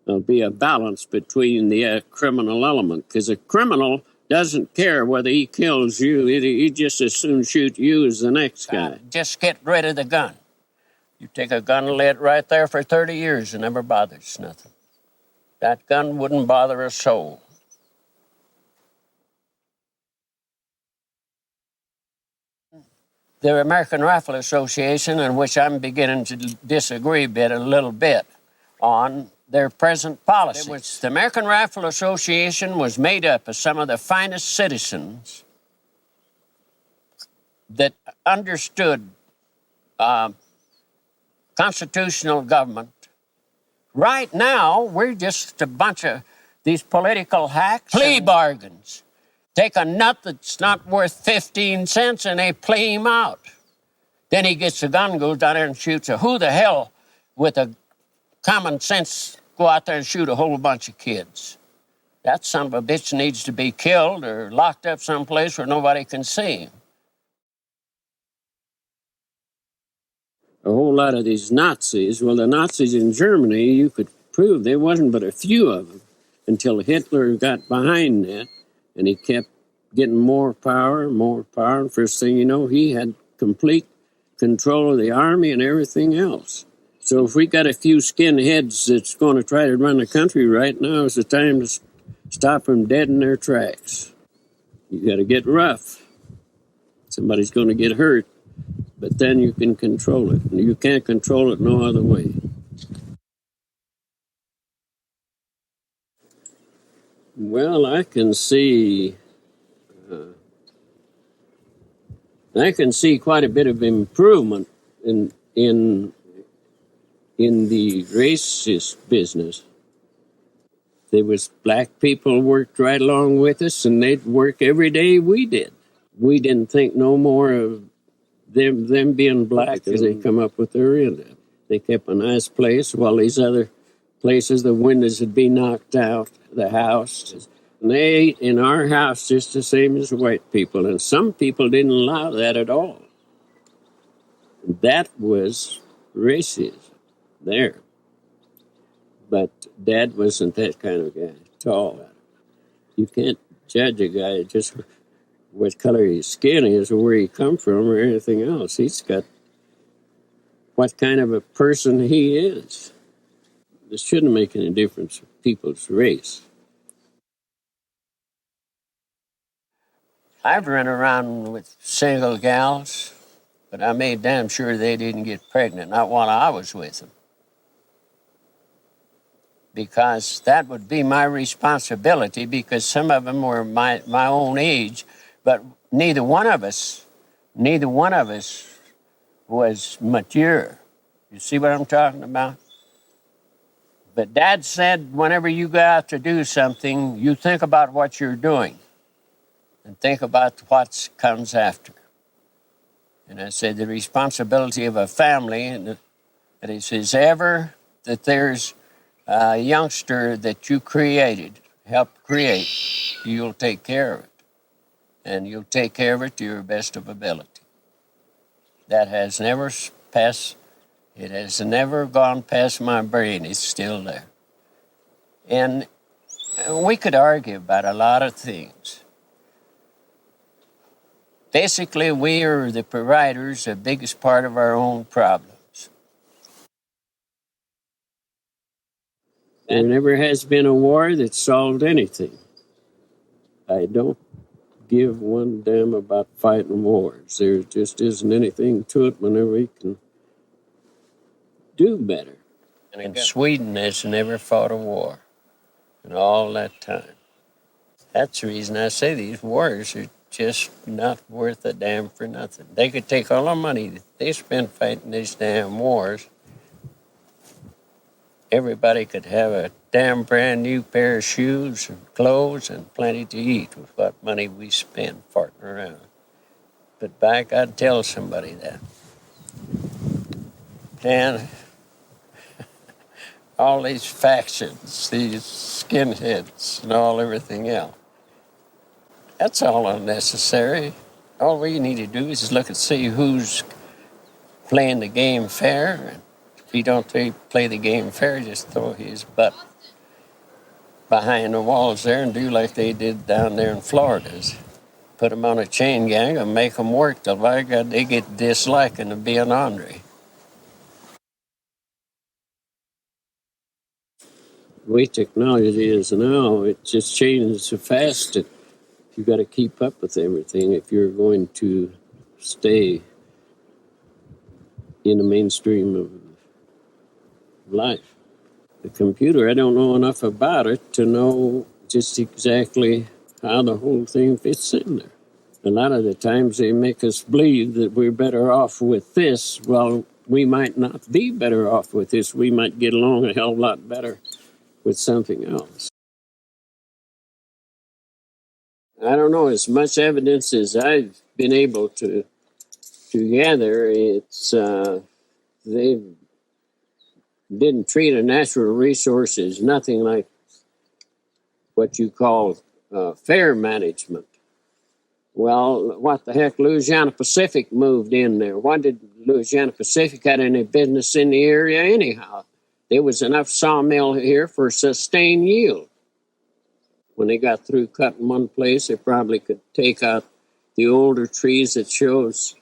there'll be a balance between the criminal element, because a criminal doesn't care whether he kills you. He just as soon shoot you as the next guy. Just get rid of the gun. You take a gun and lay it right there for 30 years, it never bothers nothing. That gun wouldn't bother a soul. The American Rifle Association, in which I'm beginning to disagree a little bit on their present policy. The American Rifle Association was made up of some of the finest citizens that understood constitutional government. Right now, we're just a bunch of these political hacks. Plea bargains. Take a nut that's not worth 15 cents and they plea him out. Then he gets a gun, goes down there and shoots a who the hell with a common sense go out there and shoot a whole bunch of kids. That son of a bitch needs to be killed or locked up someplace where nobody can see him. A whole lot of these Nazis, well, the Nazis in Germany, you could prove there wasn't but a few of them until Hitler got behind that, and he kept getting more power, and first thing you know, he had complete control of the army and everything else. So if we got a few skinheads that's going to try to run the country right now, is the time to stop them dead in their tracks. You got to get rough. Somebody's going to get hurt, but then you can control it. And you can't control it no other way. Well, I can see quite a bit of improvement in the racist business. There was black people worked right along with us, and they'd work every day we did. We didn't think no more of them being black as they come up with their end. They kept a nice place while these other places, the windows would be knocked out, the house. And they ate in our house just the same as white people, and some people didn't allow that at all. That was racism there. But Dad wasn't that kind of guy at all. You can't judge a guy just what color his skin is or where he come from or anything else. He's got what kind of a person he is. This shouldn't make any difference with people's race. I've run around with single gals, but I made damn sure they didn't get pregnant, not while I was with them. Because that would be my responsibility, because some of them were my own age, but neither one of us was mature. You see what I'm talking about? But Dad said, whenever you go out to do something, you think about what you're doing and think about what comes after. And I said, the responsibility of a family, and that he says, ever that there's a youngster that you helped create, you'll take care of it. And you'll take care of it to your best of ability. That has never passed. It has never gone past my brain. It's still there. And we could argue about a lot of things. Basically, we are the providers, the biggest part of our own problems. There never has been a war that solved anything. I don't give one damn about fighting wars. There just isn't anything to it whenever we can do better. And Sweden has never fought a war in all that time. That's the reason I say these wars are just not worth a damn for nothing. They could take all the money that they spend fighting these damn wars. Everybody could have a damn brand new pair of shoes and clothes and plenty to eat with what money we spend farting around. But by God, tell somebody that. And all these factions, these skinheads and everything else, that's all unnecessary. All we need to do is look and see who's playing the game fair. And if he don't play the game fair, just throw his butt behind the walls there and do like they did down there in Florida. Put them on a chain gang and make them work till by God they get disliking of being Andre. The way technology is now, it just changes so fast that you got to keep up with everything if you're going to stay in the mainstream of life. The computer, I don't know enough about it to know just exactly how the whole thing fits in there. A lot of the times they make us believe that we're better off with this. Well, we might not be better off with this. We might get along a hell of a lot better with something else. I don't know, as much evidence as I've been able to gather, it's they didn't treat a natural resource as nothing like what you call fair management. Well, what the heck, Louisiana Pacific moved in there. Why did Louisiana Pacific have any business in the area anyhow? There was enough sawmill here for sustained yield. When they got through cutting one place, they probably could take out the older trees that shows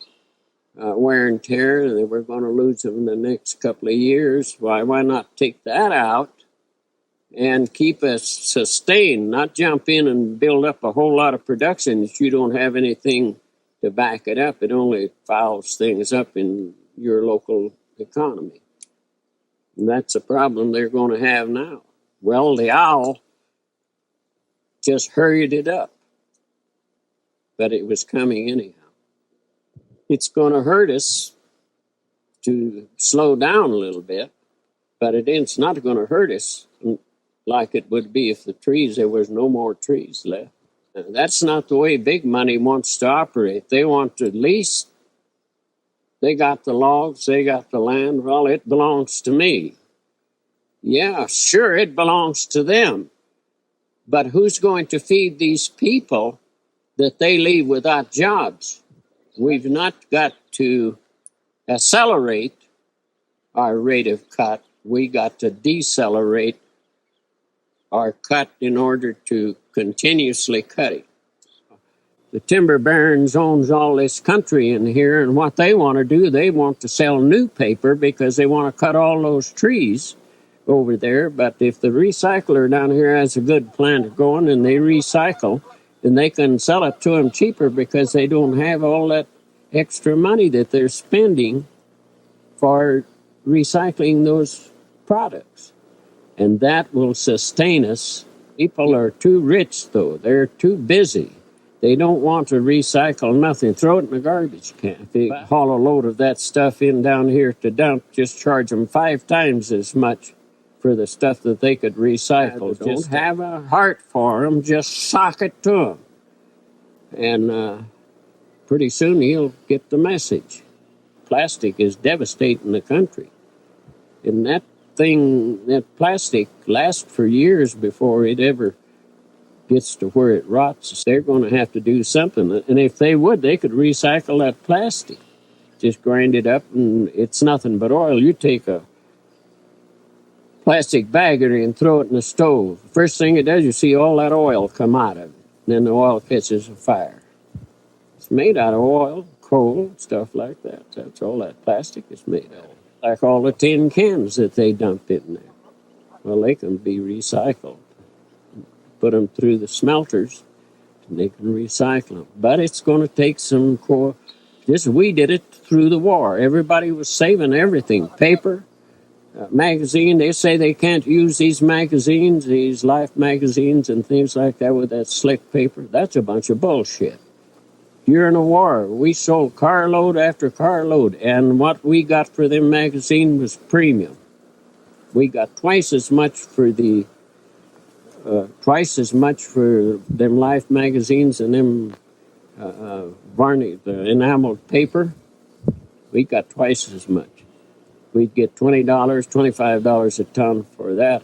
wear and tear, and they were going to lose them in the next couple of years. Why not take that out and keep us sustained, not jump in and build up a whole lot of production that you don't have anything to back it up. It only fouls things up in your local economy. And that's a problem they're going to have now. Well, the owl just hurried it up, but it was coming anyhow. It's going to hurt us to slow down a little bit, but it's not going to hurt us like it would be if there was no more trees left. Now, that's not the way big money wants to operate. They want to lease. They got the logs, they got the land. Well, it belongs to me. Yeah, sure, it belongs to them. But who's going to feed these people that they leave without jobs? We've not got to accelerate our rate of cut. We got to decelerate our cut in order to continuously cut it. The timber barons owns all this country in here, and what they want to do, they want to sell new paper because they want to cut all those trees over there. But if the recycler down here has a good plant going and they recycle, then they can sell it to them cheaper because they don't have all that extra money that they're spending for recycling those products. And that will sustain us. People are too rich, though. They're too busy. They don't want to recycle nothing. Throw it in the garbage can. If they haul a load of that stuff in down here to dump, just charge them 5 times as much for the stuff that they could recycle. Just have a heart for them. Just sock it to them. And pretty soon he'll get the message. Plastic is devastating the country. And that plastic lasts for years before it ever gets to where it rots. They're going to have to do something. And if they would, they could recycle that plastic. Just grind it up, and it's nothing but oil. You take a plastic bag and throw it in the stove. First thing it does, you see all that oil come out of it. And then the oil catches a fire. It's made out of oil, coal, stuff like that. That's all that plastic is made out of. Like all the tin cans that they dump in there. Well, they can be recycled. Put them through the smelters, and they can recycle them. But it's going to take some core. We did it through the war. Everybody was saving everything, paper, magazine. They say they can't use these magazines, these Life magazines and things like that with that slick paper. That's a bunch of bullshit. During the war, we sold carload after carload, and what we got for them magazine was premium. We got twice as much for them Life magazines and them varnish, the enameled paper. We got twice as much. We'd get $20, $25 a ton for that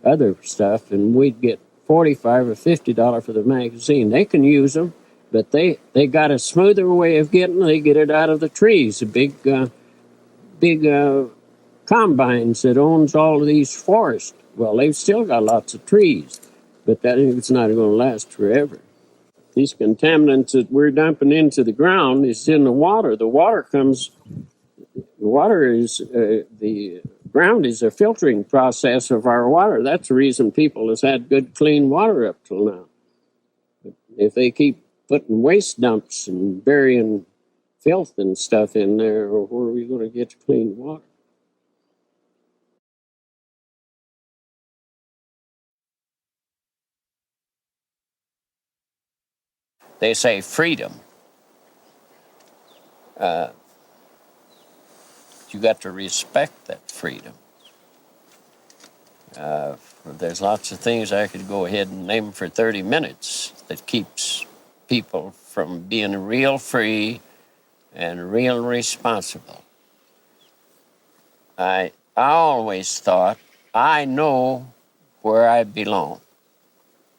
other stuff, and we'd get $45 or $50 for the magazine. They can use them, but they got a smoother way of getting. They get it out of the trees. The big combines that owns all of these forests. Well, they've still got lots of trees, but it's not going to last forever. These contaminants that we're dumping into the ground is in the water. The ground is a filtering process of our water. That's the reason people has had good, clean water up till now. But if they keep putting waste dumps and burying filth and stuff in there, where are we going to get clean water? They say freedom. You got to respect that freedom. There's lots of things I could go ahead and name for 30 minutes that keeps people from being real free and real responsible. I always thought, I know where I belong.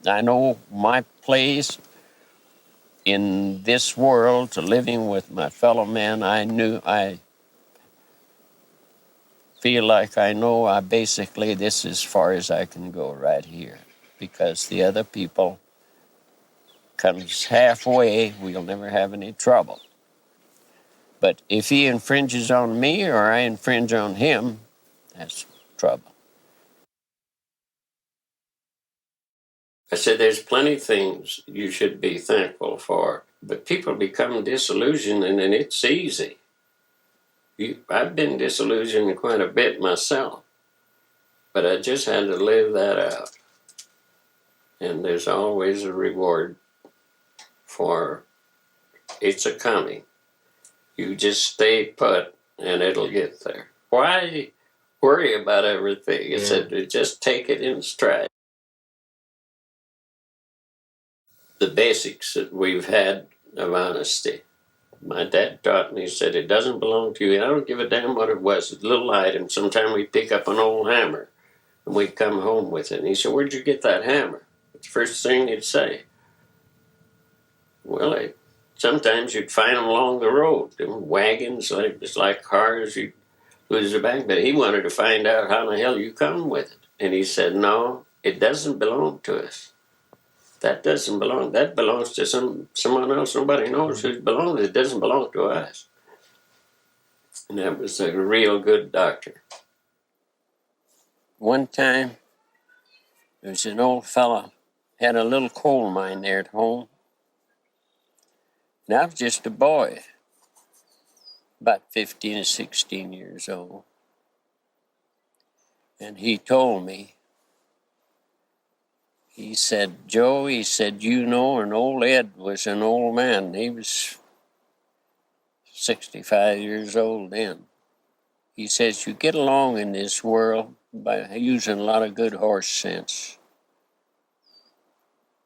I know my place in this world to living with my fellow man. I feel like I know basically this is as far as I can go right here, because the other people comes halfway, we'll never have any trouble. But if he infringes on me or I infringe on him, that's trouble. I said, there's plenty of things you should be thankful for, but people become disillusioned, and then it's easy. I've been disillusioned quite a bit myself, but I just had to live that out. And there's always a reward for it's a coming. You just stay put, and it'll get there. Why worry about everything? It's just take it in stride. The basics that we've had of honesty. My dad taught me, he said, it doesn't belong to you. I don't give a damn what it was. It's a little item. Sometimes we'd pick up an old hammer, and we'd come home with it. And he said, where'd you get that hammer? It's the first thing he'd say. Well, sometimes you'd find them along the road. Them wagons, it's like cars, you'd lose your bag. But he wanted to find out how the hell you come with it. And he said, no, it doesn't belong to us. That doesn't belong. That belongs to someone else. Nobody knows who it belongs. It doesn't belong to us. And that was a real good doctor. One time, there was an old fella, had a little coal mine there at home. And I was just a boy, about 15 or 16 years old. And he told me, he said, Joe, he said, you know, and old Ed was an old man. He was 65 years old then. He says, you get along in this world by using a lot of good horse sense,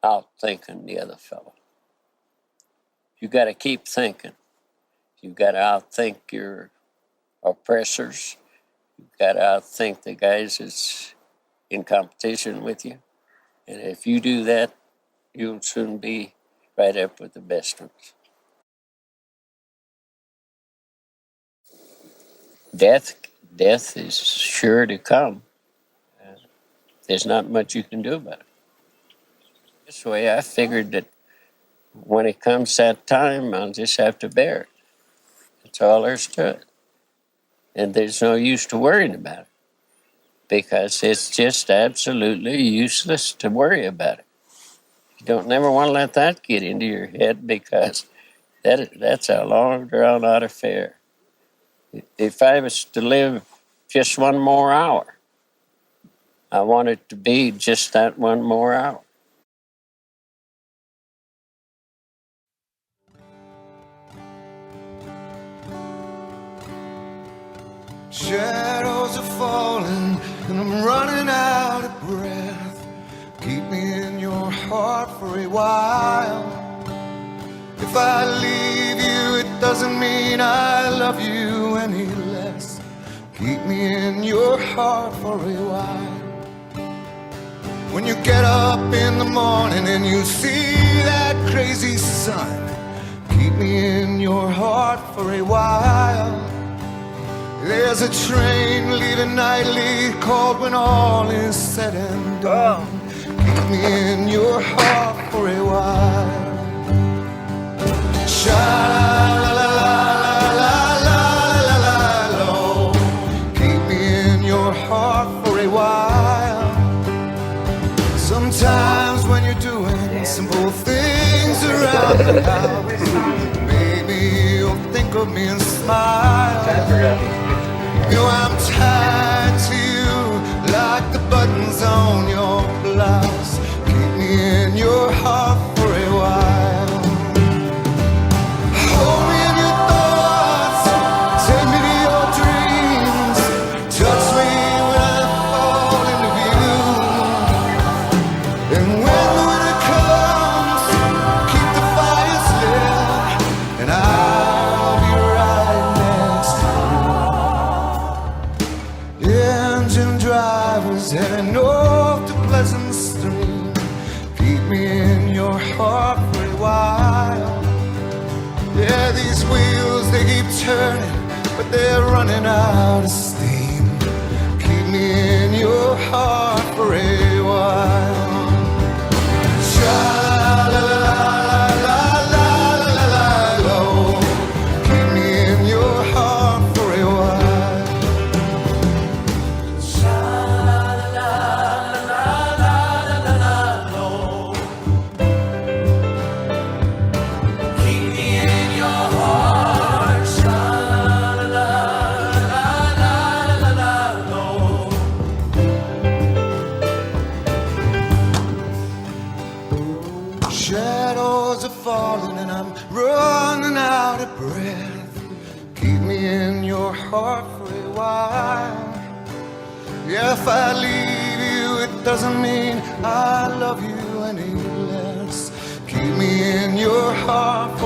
outthinking the other fellow. You got to keep thinking. You got to outthink your oppressors. You got to outthink the guys that's in competition with you. And if you do that, you'll soon be right up with the best ones. Death is sure to come. There's not much you can do about it. This way, I figured that when it comes that time, I'll just have to bear it. That's all there's to it. And there's no use to worrying about it. because it's just absolutely useless to worry about it. You don't never want to let that get into your head, because that's a long drawn out affair. If I was to live just one more hour, I want it to be just that one more hour. Shadows are falling and I'm running out of breath. Keep me in your heart for a while. If I leave you, it doesn't mean I love you any less. Keep me in your heart for a while. When you get up in the morning and you see that crazy sun, keep me in your heart for a while. There's a train leaving nightly, called when all is said and done. Keep me in your heart for a while. Sha-la-la-la-la-la-la-la-la-lo. Keep me in your heart for a while. Sometimes when you're doing simple things around the house, maybe you'll think of me and smile. You know I'm tied to you like the buttons on your blouse. Keep me in your heart for a while. Hold me in your thoughts, take me to your dreams. Touch me when I fall into view. And when the winter comes, keep the fires lit, and I'll be right next to you. Engine drivers heading north to Pleasant Stream. Keep me in your heart for a while. Yeah, these wheels, they keep turning, but they're running out of steam. Keep me in your heart for a while. Sha-la-la-la-la-la-la-la-lo. Keep me in your heart for a while. Sha-la-la-la-la-la-la-lo. Keep me in your heart. Sha-la-la-la-la-la-la-lo. Shadows are falling and I'm running out of breath. Keep me in your heart for a while. Yeah, if I leave you, it doesn't mean I love you any less. Keep me in your heart